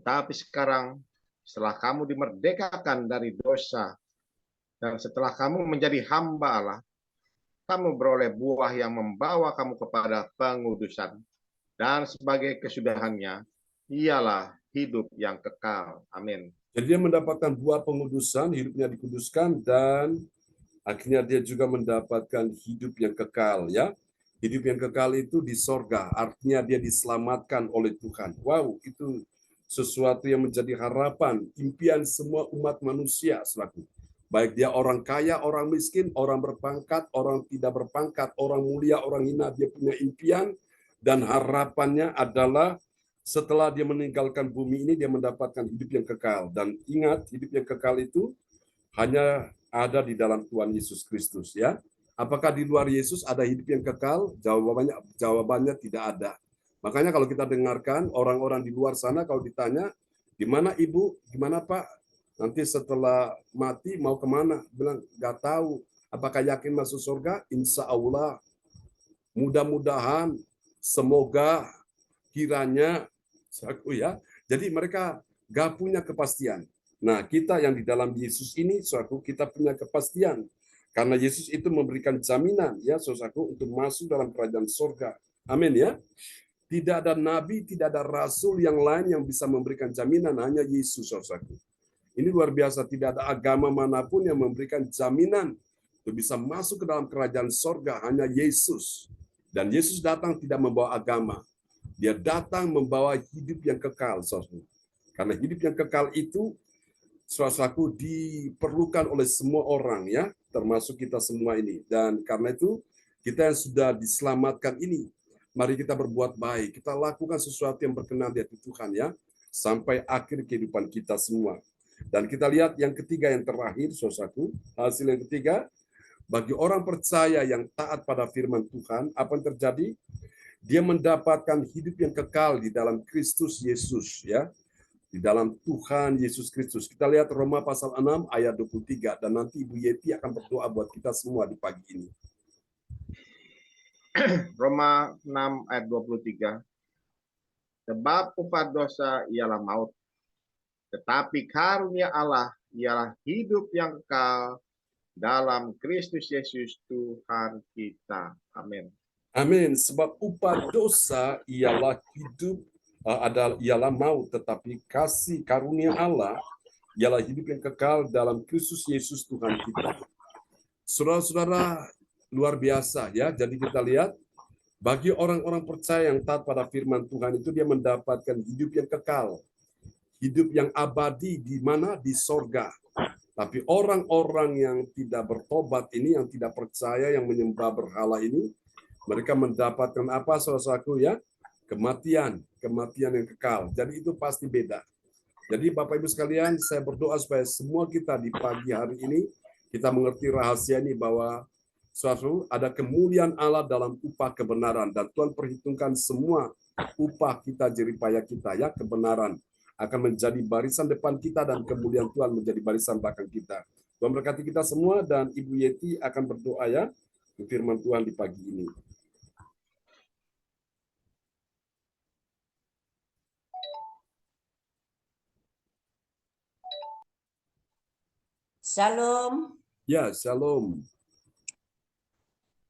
Tetapi sekarang setelah kamu dimerdekakan dari dosa dan setelah kamu menjadi hamba Allah, kamu beroleh buah yang membawa kamu kepada pengudusan. Dan sebagai kesudahannya, ialah hidup yang kekal. Amin. Jadi dia mendapatkan buah pengudusan, hidupnya dikuduskan, dan akhirnya dia juga mendapatkan hidup yang kekal. Ya, hidup yang kekal itu di sorga, artinya dia diselamatkan oleh Tuhan. Wow, itu sesuatu yang menjadi harapan, impian semua umat manusia, selaku. Baik dia orang kaya, orang miskin, orang berpangkat, orang tidak berpangkat, orang mulia, orang hina, dia punya impian, dan harapannya adalah setelah dia meninggalkan bumi ini, dia mendapatkan hidup yang kekal. Dan ingat, hidup yang kekal itu hanya ada di dalam Tuhan Yesus Kristus. Ya, apakah di luar Yesus ada hidup yang kekal? Jawabannya tidak ada. Makanya kalau kita dengarkan orang-orang di luar sana kalau ditanya, gimana ibu, gimana pak, nanti setelah mati mau kemana? Bilang nggak tahu. Apakah yakin masuk surga? Insya Allah. Mudah-mudahan, semoga, kiranya, ya. Jadi mereka nggak punya kepastian. Nah, kita yang di dalam Yesus ini, saudaraku, kita punya kepastian. Karena Yesus itu memberikan jaminan, ya, saudaraku, untuk masuk dalam kerajaan surga. Amin, ya. Tidak ada nabi, tidak ada rasul yang lain yang bisa memberikan jaminan, hanya Yesus, saudaraku. Ini luar biasa, tidak ada agama manapun yang memberikan jaminan untuk bisa masuk ke dalam kerajaan surga, hanya Yesus. Dan Yesus datang tidak membawa agama. Dia datang membawa hidup yang kekal, saudaraku. Karena hidup yang kekal itu, saudaraku, diperlukan oleh semua orang, ya, termasuk kita semua ini. Dan karena itu, kita yang sudah diselamatkan ini, mari kita berbuat baik. Kita lakukan sesuatu yang berkenan di hati Tuhan, ya, sampai akhir kehidupan kita semua. Dan kita lihat yang ketiga, yang terakhir, saudaraku, hasil yang ketiga, bagi orang percaya yang taat pada firman Tuhan, apa yang terjadi? Dia mendapatkan hidup yang kekal di dalam Kristus Yesus, ya. Di dalam Tuhan Yesus Kristus. Kita lihat Roma pasal 6 ayat 23 dan nanti Ibu Yeti akan berdoa buat kita semua di pagi ini. Roma 6 ayat 23. Sebab upah dosa ialah maut, tetapi karunia Allah ialah hidup yang kekal dalam Kristus Yesus Tuhan kita. Amin. Amin. Sebab upah dosa ialah hidup, ialah maut, tetapi kasih karunia Allah ialah hidup yang kekal dalam Kristus Yesus Tuhan kita. Saudara-saudara, luar biasa, ya. Jadi kita lihat, bagi orang-orang percaya yang taat pada firman Tuhan itu, dia mendapatkan hidup yang kekal. Hidup yang abadi di mana? Di sorga. Tapi orang-orang yang tidak bertobat ini, yang tidak percaya, yang menyembah berhala ini, mereka mendapatkan apa, saudaraku, ya? Kematian yang kekal. Jadi itu pasti beda. Jadi Bapak Ibu sekalian, saya berdoa supaya semua kita di pagi hari ini, kita mengerti rahasia ini bahwa suatu ada kemuliaan Allah dalam upah kebenaran, dan Tuhan perhitungkan semua upah kita, jeripaya kita, ya, kebenaran akan menjadi barisan depan kita dan kemuliaan Tuhan menjadi barisan belakang kita. Tuhan berkati kita semua dan Ibu Yeti akan berdoa ya firman Tuhan di pagi ini. Shalom. Ya, shalom.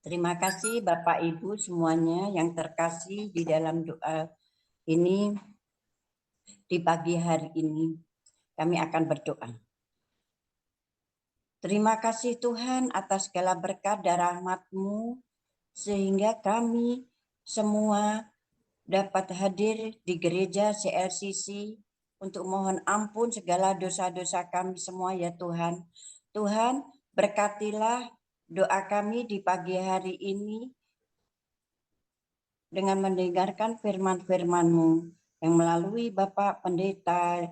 Terima kasih Bapak Ibu semuanya yang terkasih di dalam doa ini. Di pagi hari ini kami akan berdoa. Terima kasih Tuhan atas segala berkat dan rahmat-Mu sehingga kami semua dapat hadir di gereja CLCC untuk mohon ampun segala dosa-dosa kami semua ya Tuhan. Tuhan, berkatilah doa kami di pagi hari ini dengan mendengarkan firman-firman-Mu yang melalui Bapak Pendeta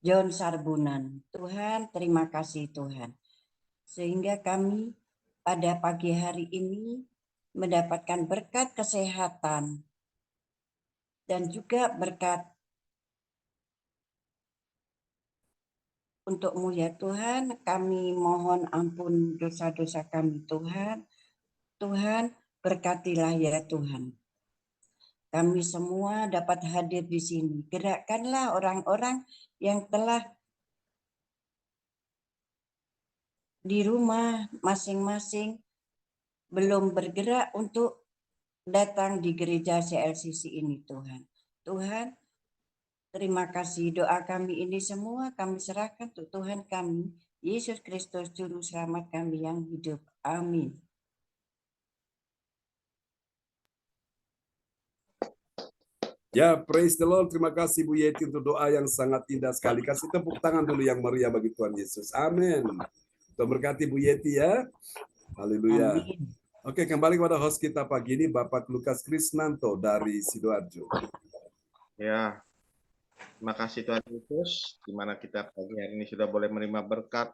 John Sarbunan. Tuhan, terima kasih Tuhan. Sehingga kami pada pagi hari ini mendapatkan berkat kesehatan dan juga berkat untuk-Mu ya Tuhan. Kami mohon ampun dosa-dosa kami Tuhan. Tuhan, berkatilah ya Tuhan. Kami semua dapat hadir di sini. Gerakkanlah orang-orang yang telah di rumah masing-masing belum bergerak untuk datang di gereja CLCC ini Tuhan. Tuhan, terima kasih doa kami ini semua kami serahkan untuk Tuhan kami, Yesus Kristus Juru Selamat kami yang hidup. Amin. Ya, praise the Lord. Terima kasih Bu Yeti untuk doa yang sangat indah sekali. Kasih tepuk tangan dulu yang meriah bagi Tuhan Yesus. Amin. Tuhan berkati Bu Yeti ya. Haleluya. Amin. Oke, kembali kepada host kita pagi ini, Bapak Lukas Krisnanto dari Sidoarjo. Ya, terima kasih Tuhan Yesus, di mana kita pagi hari ini sudah boleh menerima berkat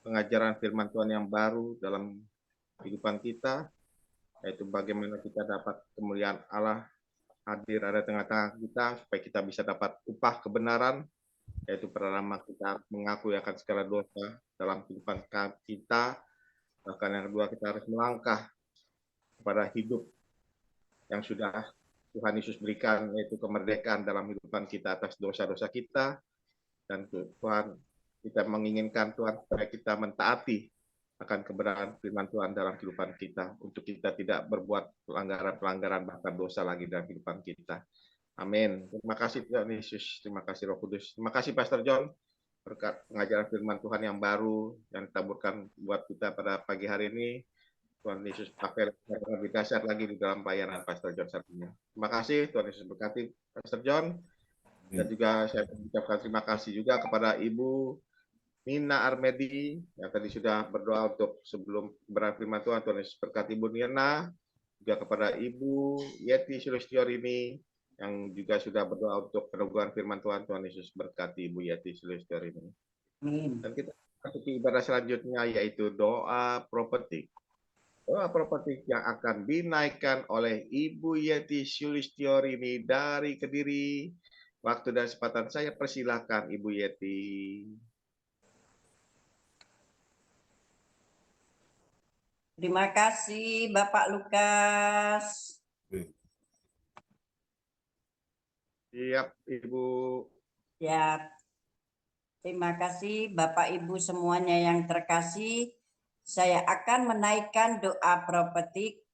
pengajaran firman Tuhan yang baru dalam kehidupan kita, yaitu bagaimana kita dapat kemuliaan Allah hadir ada tengah-tengah kita, supaya kita bisa dapat upah kebenaran, yaitu pertama kita mengakui akan segala dosa dalam kehidupan kita, bahkan yang kedua kita harus melangkah kepada hidup yang sudah Tuhan Yesus berikan, yaitu kemerdekaan dalam kehidupan kita atas dosa-dosa kita, dan Tuhan kita menginginkan Tuhan supaya kita mentaati akan kebenaran firman Tuhan dalam kehidupan kita, untuk kita tidak berbuat pelanggaran-pelanggaran bahkan dosa lagi dalam kehidupan kita. Amin. Terima kasih Tuhan Yesus, terima kasih Roh Kudus, terima kasih Pastor John berkat pengajaran firman Tuhan yang baru yang ditaburkan buat kita pada pagi hari ini. Tuhan Yesus pakai lebih dahsyat lagi di dalam pelayanan Pastor John Sarbunan. Terima kasih, Tuhan Yesus berkati Pastor John. Dan juga saya mengucapkan terima kasih juga kepada Ibu Nina Armedi yang tadi sudah berdoa untuk sebelum berfirman Tuhan. Tuhan Yesus berkati Ibu Nina, juga kepada Ibu Yeti Sulistiorini yang juga sudah berdoa untuk peneguhan firman Tuhan. Tuhan Yesus berkati Ibu Yeti Sulistiorini. Amin. Dan kita masuki ibadah selanjutnya, yaitu doa prophetic. Doa prophetic yang akan dinaikkan oleh Ibu Yeti Sulistiorini dari Kediri. Waktu dan kesempatan saya persilahkan Ibu Yeti. Terima kasih Bapak Lukas. Siap Ibu. Ya, terima kasih Bapak Ibu semuanya yang terkasih. Saya akan menaikkan doa prophetik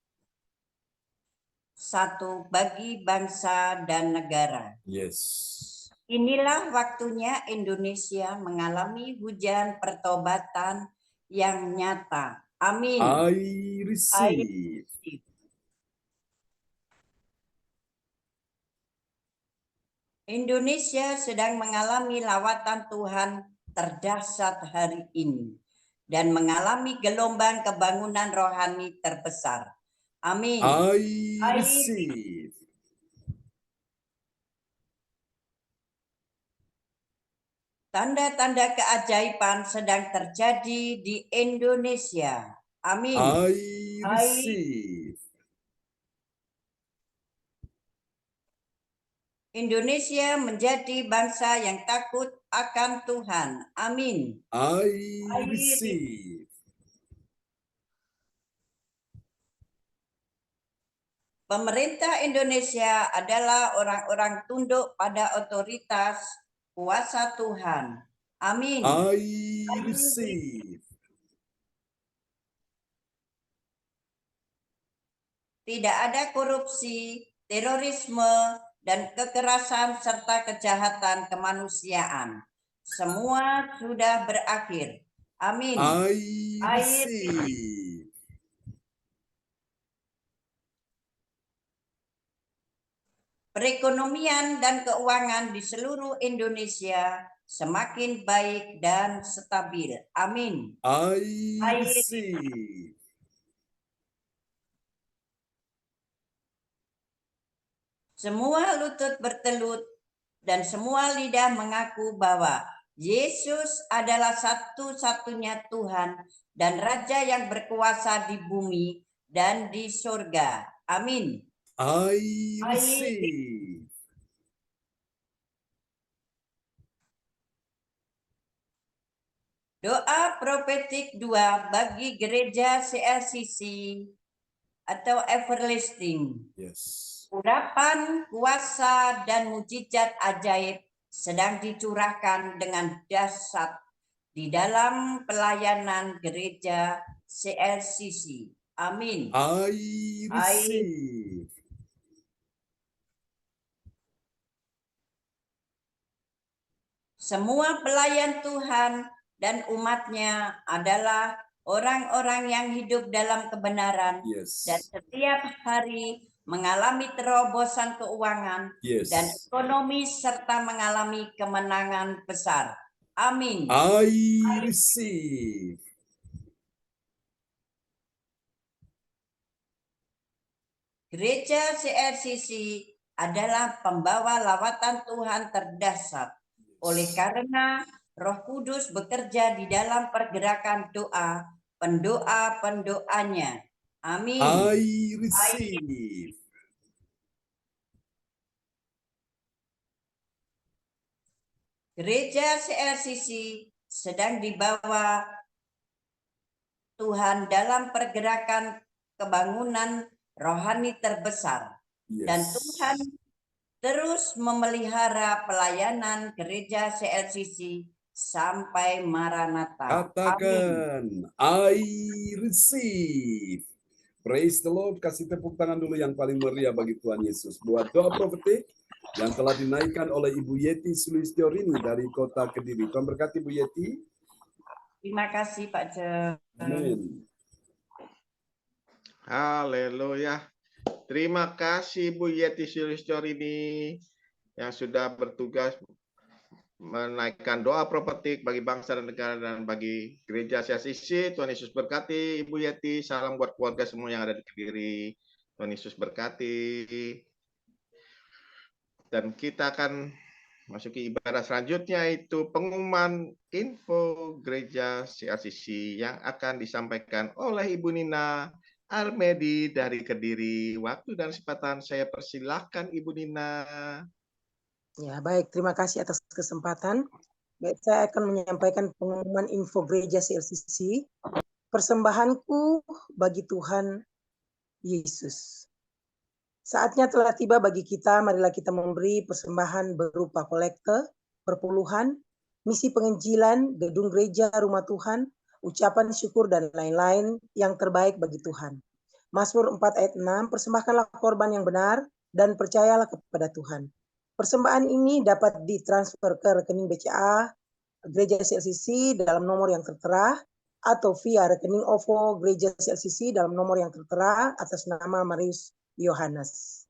satu bagi bangsa dan negara. Yes. Inilah waktunya Indonesia mengalami hujan pertobatan yang nyata. Amin. I receive. Indonesia sedang mengalami lawatan Tuhan terdahsyat hari ini dan mengalami gelombang kebangunan rohani terbesar. Amin. I receive. Tanda-tanda keajaiban sedang terjadi di Indonesia. Amin. I receive. Indonesia menjadi bangsa yang takut akan Tuhan. Amin. I receive. Pemerintah Indonesia adalah orang-orang tunduk pada otoritas kuasa Tuhan. Amin. I receive. Tidak ada korupsi, terorisme, dan kekerasan serta kejahatan kemanusiaan. Semua sudah berakhir. Amin. I receive. Perekonomian dan keuangan di seluruh Indonesia semakin baik dan stabil. Amin. I receive. Semua lutut bertelut dan semua lidah mengaku bahwa Yesus adalah satu-satunya Tuhan dan Raja yang berkuasa di bumi dan di surga. Amin. I receive. Doa profetik 2 bagi gereja CLCC atau everlasting. Yes. Urapan, kuasa, dan mujizat ajaib sedang dicurahkan dengan dahsyat di dalam pelayanan gereja CLCC. Amin. I receive. Semua pelayan Tuhan dan umatnya adalah orang-orang yang hidup dalam kebenaran Yes. dan setiap hari mengalami terobosan keuangan Yes. dan ekonomi serta mengalami kemenangan besar. Amin. I receive. Gereja CLCC adalah pembawa lawatan Tuhan terdahsyat. Oleh karena Roh Kudus bekerja di dalam pergerakan doa pendoa-pendoanya. Amin. I receive. Gereja CLCC sedang dibawa Tuhan dalam pergerakan kebangunan rohani terbesar. Yes. Dan Tuhan terus memelihara pelayanan gereja CLCC sampai Maranatha. Katakan, I receive. Praise the Lord. Kasih tepuk tangan dulu yang paling meriah bagi Tuhan Yesus. Buat doa profetik yang telah dinaikkan oleh Ibu Yeti Sulistiorini dari kota Kediri. Tuhan berkati Bu Yeti. Terima kasih Pak Je. Amin. Haleluya. Terima kasih Bu Yeti Sulistiorini yang sudah bertugas menaikkan doa profetik bagi bangsa dan negara dan bagi gereja CLCC. Tuhan Yesus berkati Ibu Yeti. Salam buat keluarga semua yang ada di Kediri. Tuhan Yesus berkati. Dan kita akan masuki ibadah selanjutnya, itu pengumuman info gereja CLCC yang akan disampaikan oleh Ibu Nina Armedi dari Kediri. Waktu dan kesempatan saya persilahkan Ibu Nina. Ya, baik. Terima kasih atas kesempatan. Baik, saya akan menyampaikan pengumuman info gereja CLCC. Persembahanku bagi Tuhan Yesus. Saatnya telah tiba bagi kita, marilah kita memberi persembahan berupa kolekte, perpuluhan, misi penginjilan, gedung gereja, rumah Tuhan, ucapan syukur, dan lain-lain yang terbaik bagi Tuhan. Mazmur 4 ayat 6, persembahkanlah korban yang benar dan percayalah kepada Tuhan. Persembahan ini dapat ditransfer ke rekening BCA Gereja CLCC dalam nomor yang tertera atau via rekening OVO Gereja CLCC dalam nomor yang tertera atas nama Marius Yohanes.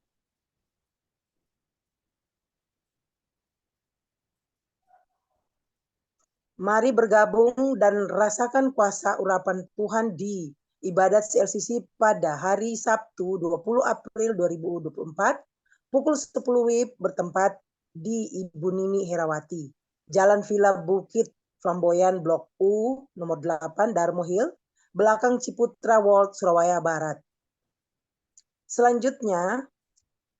Mari bergabung dan rasakan kuasa urapan Tuhan di ibadat CLCC pada hari Sabtu 20 April 2024 pukul 10 WIB bertempat di Ibu Nini Herawati, Jalan Villa Bukit Flamboyan Blok U nomor 8 Darmo Hill, belakang Ciputra World Surabaya Barat. Selanjutnya,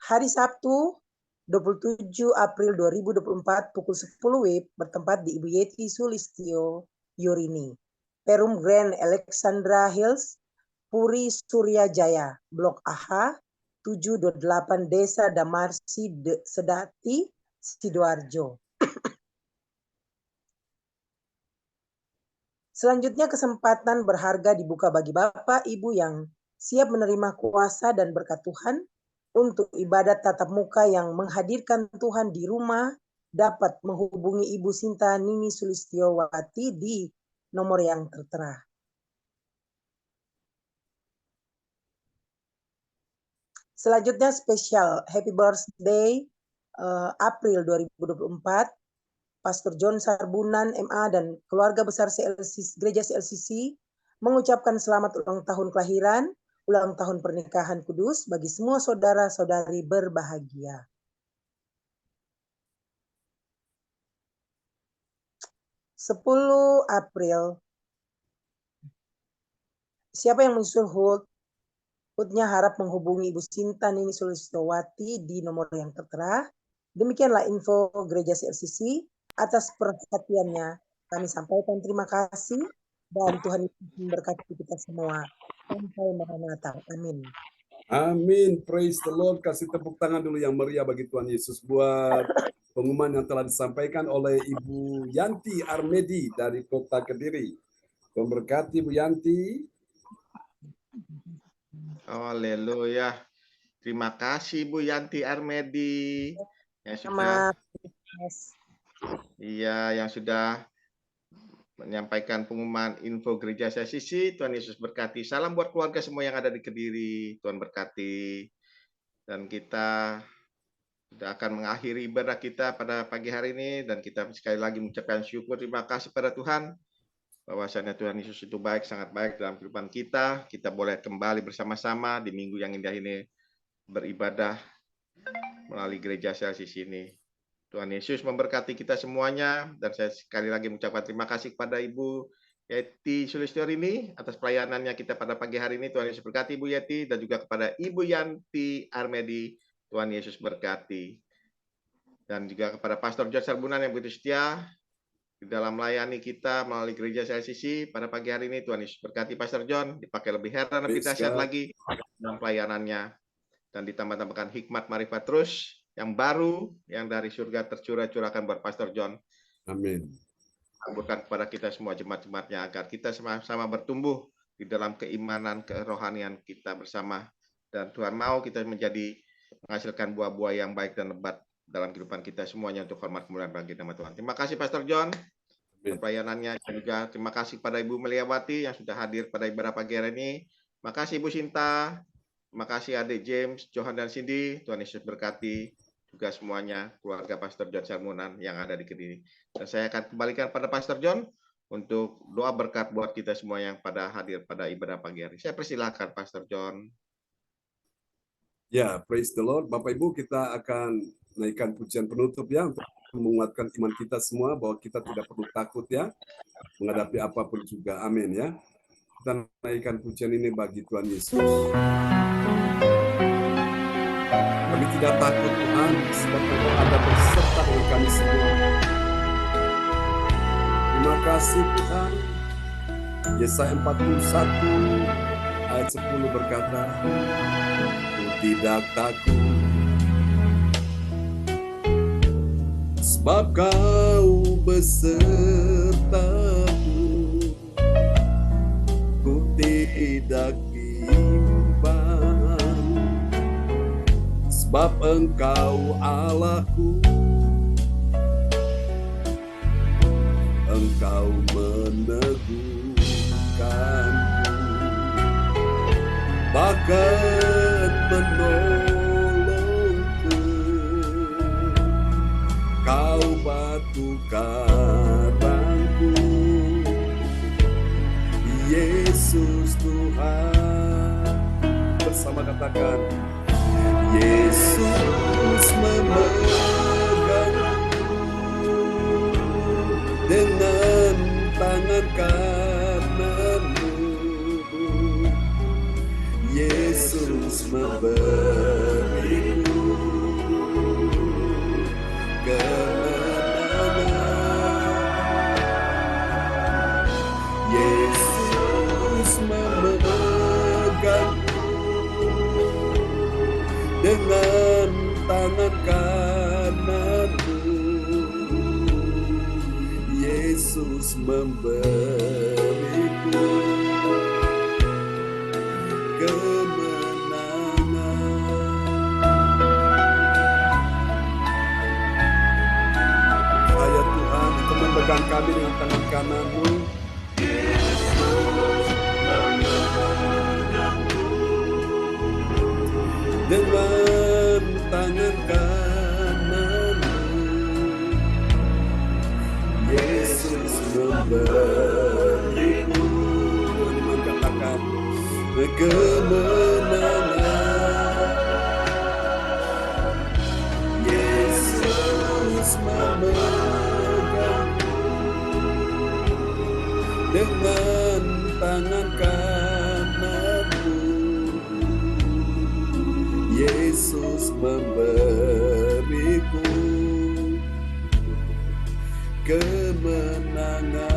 hari Sabtu 27 April 2024 pukul 10 WIB bertempat di Ibu Yeti Sulistyo Yurini, Perum Grand Alexandra Hills, Puri Surya Jaya, Blok AH, 7-8 Desa Damarsi Sedati, Sidoarjo. Selanjutnya kesempatan berharga dibuka bagi Bapak Ibu yang siap menerima kuasa dan berkat Tuhan untuk ibadat tatap muka yang menghadirkan Tuhan di rumah, dapat menghubungi Ibu Sinta Nini Sulistiowati di nomor yang tertera. Selanjutnya spesial Happy Birthday April 2024 Pastor John Sarbunan MA dan keluarga besar Gereja CLCC mengucapkan selamat ulang tahun kelahiran, ulang tahun pernikahan kudus bagi semua saudara-saudari berbahagia. April. Siapa yang menyusul HUT-nya harap menghubungi Ibu Sinta Nini Sulistiowati di nomor yang tertera. Demikianlah info Gereja CLCC. Atas perhatiannya kami sampaikan terima kasih dan Tuhan memberkati kita semua. Sampai Maranatha. Amin. Amin. Praise the Lord. Kasih tepuk tangan dulu yang meriah bagi Tuhan Yesus buat pengumuman yang telah disampaikan oleh Ibu Yanti Armedi dari Kota Kediri. Memberkati Bu Yanti. Haleluya. Terima kasih Bu Yanti Armedi yang sudah menyampaikan pengumuman info Gereja CLCC. Tuhan Yesus berkati. Salam buat keluarga semua yang ada di Kediri. Tuhan berkati. Dan kita sudah akan mengakhiri ibadah kita pada pagi hari ini. Dan kita sekali lagi mengucapkan syukur. Terima kasih pada Tuhan. Bahwasanya Tuhan Yesus itu baik, sangat baik dalam kehidupan kita. Kita boleh kembali bersama-sama di minggu yang indah ini beribadah melalui Gereja CLCC ini. Tuhan Yesus memberkati kita semuanya, dan saya sekali lagi mengucapkan terima kasih kepada Ibu Yeti Sulistyorini atas pelayanannya kita pada pagi hari ini. Tuhan Yesus berkati Ibu Yeti, dan juga kepada Ibu Yanti Armedi. Tuhan Yesus berkati. Dan juga kepada Pastor John Sarbunan yang begitu setia di dalam melayani kita melalui Gereja CLCC pada pagi hari ini. Tuhan Yesus berkati Pastor John, dipakai lebih heran, lebih dahsyat lagi dalam pelayanannya, dan ditambah-tambahkan hikmat marifat terus yang baru, yang dari surga tercurah-curahkan buat Pastor John. Amin. Amburkan kepada kita semua jemaat-jemaatnya, agar kita sama-sama bertumbuh di dalam keimanan, kerohanian kita bersama. Dan Tuhan mau kita menghasilkan buah-buah yang baik dan lebat dalam kehidupan kita semuanya untuk hormat kemuliaan bagi nama Tuhan. Terima kasih Pastor John untuk pelayanannya, dan juga terima kasih pada Ibu Meliawati yang sudah hadir pada ibadah pagi hari ini. Terima kasih Ibu Sinta, terima kasih adik James, Johan dan Cindy. Tuhan Yesus berkati juga semuanya, keluarga Pastor John Sarbunan yang ada di Kediri. Dan saya akan kembalikan pada Pastor John untuk doa berkat buat kita semua yang pada hadir pada ibadah pagi hari. Saya persilahkan Pastor John. Ya, praise the Lord. Bapak Ibu, kita akan naikkan pujian penutup ya, untuk menguatkan iman kita semua bahwa kita tidak perlu takut ya menghadapi apapun juga. Amin ya. Kita naikkan pujian ini bagi Tuhan Yesus. Kami tidak takut Tuhan, sebab Engkau ada beserta dengan kami semua. Terima kasih Tuhan. Yesaya 41 ayat 10 berkata, Ku tidak takut, sebab Kau besertaku. Ku tidak bimbang, sebab Engkau Allahku. Engkau meneguhkanku, bahkan menolongku. Kau batu karangku, Yesus Tuhan. Bersama katakan, Yesus memegangku dengan tangan kananmu. Yesus memberiku tangan kananmu, Yesus memberiku kemenangan. Saya Tuhan, Engkau memegang kami dengan tangan kananmu. Dengan tangan kananmu, Yesus memberiku, Tuhan katakan, kemenangan. Yesus memegang dengan tangan kananmu, Yesus memberiku kemenangan.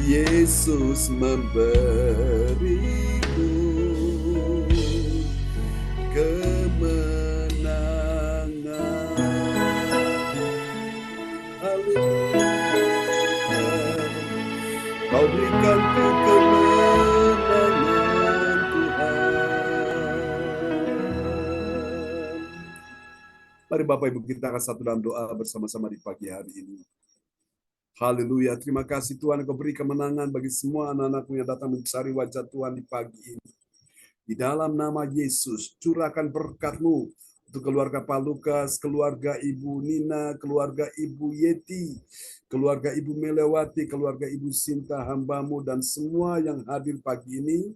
Yesus memberiku kemenangan. Haleluya. Kau berikan ku kemenangan, Tuhan. Mari Bapak Ibu kita akan satu dalam doa bersama-sama di pagi hari ini. Haleluya. Terima kasih Tuhan, Engkau beri kemenangan bagi semua anak-anak-Mu yang datang mencari wajah Tuhan di pagi ini. Di dalam nama Yesus, curahkan berkat-Mu untuk keluarga Pak Lukas, keluarga Ibu Nina, keluarga Ibu Yeti, keluarga Ibu Melewati, keluarga Ibu Sinta, hamba-Mu, dan semua yang hadir pagi ini.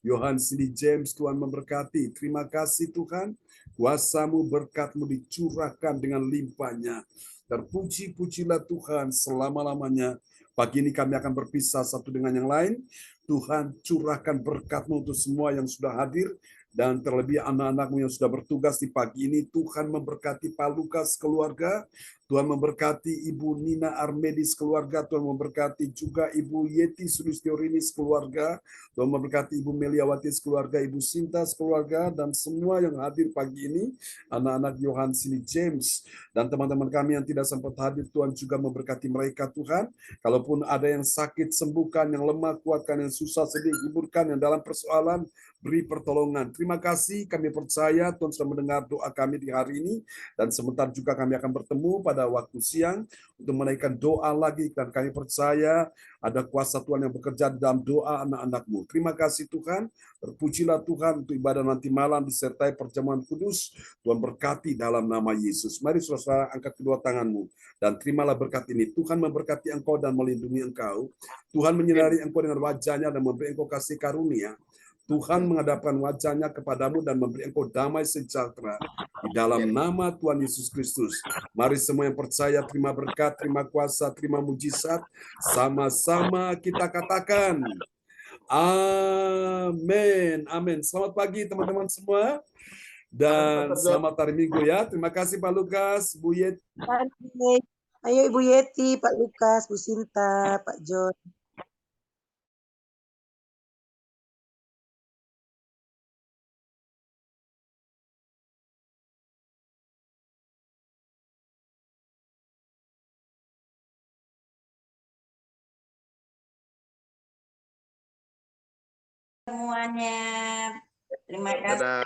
Yohan Cindy James, Tuhan memberkati. Terima kasih Tuhan, kuasa-Mu, berkat-Mu dicurahkan dengan limpahnya. Terpuji-pujilah Tuhan selama-lamanya. Pagi ini kami akan berpisah satu dengan yang lain. Tuhan curahkan berkat-Mu untuk semua yang sudah hadir, dan terlebih anak-anak-Mu yang sudah bertugas di pagi ini. Tuhan memberkati Pak Lukas keluarga, Tuhan memberkati Ibu Nina Armedis keluarga, Tuhan memberkati juga Ibu Yeti Sulistiorini keluarga, Tuhan memberkati Ibu Meliawati keluarga, Ibu Sinta keluarga, dan semua yang hadir pagi ini, anak-anak Yohan Cindy James, dan teman-teman kami yang tidak sempat hadir, Tuhan juga memberkati mereka Tuhan. Kalaupun ada yang sakit, sembuhkan, yang lemah kuatkan, yang susah sedih hiburkan, yang dalam persoalan beri pertolongan. Terima kasih, kami percaya Tuhan sudah mendengar doa kami di hari ini, dan sebentar juga kami akan bertemu pada waktu siang untuk menaikkan doa lagi, dan kami percaya ada kuasa Tuhan yang bekerja dalam doa anak-anak-Mu. Terima kasih Tuhan, terpujilah Tuhan untuk ibadah nanti malam disertai perjamuan kudus. Tuhan berkati dalam nama Yesus. Mari saudara angkat kedua tanganmu dan terimalah berkat ini. Tuhan memberkati engkau dan melindungi engkau. Tuhan menyinari engkau dengan wajah-Nya dan memberi engkau kasih karunia. Tuhan menghadapkan wajah-Nya kepadamu dan memberi engkau damai sejahtera. Di dalam nama Tuhan Yesus Kristus. Mari semua yang percaya terima berkat, terima kuasa, terima mujizat. Sama-sama kita katakan. Amin. Amin. Selamat pagi teman-teman semua. Dan selamat hari Minggu ya. Terima kasih Pak Lukas, Bu Yeti. Ayo Ibu Yeti, Pak Lukas, Bu Sinta, Pak John. Semuanya. Terima kasih.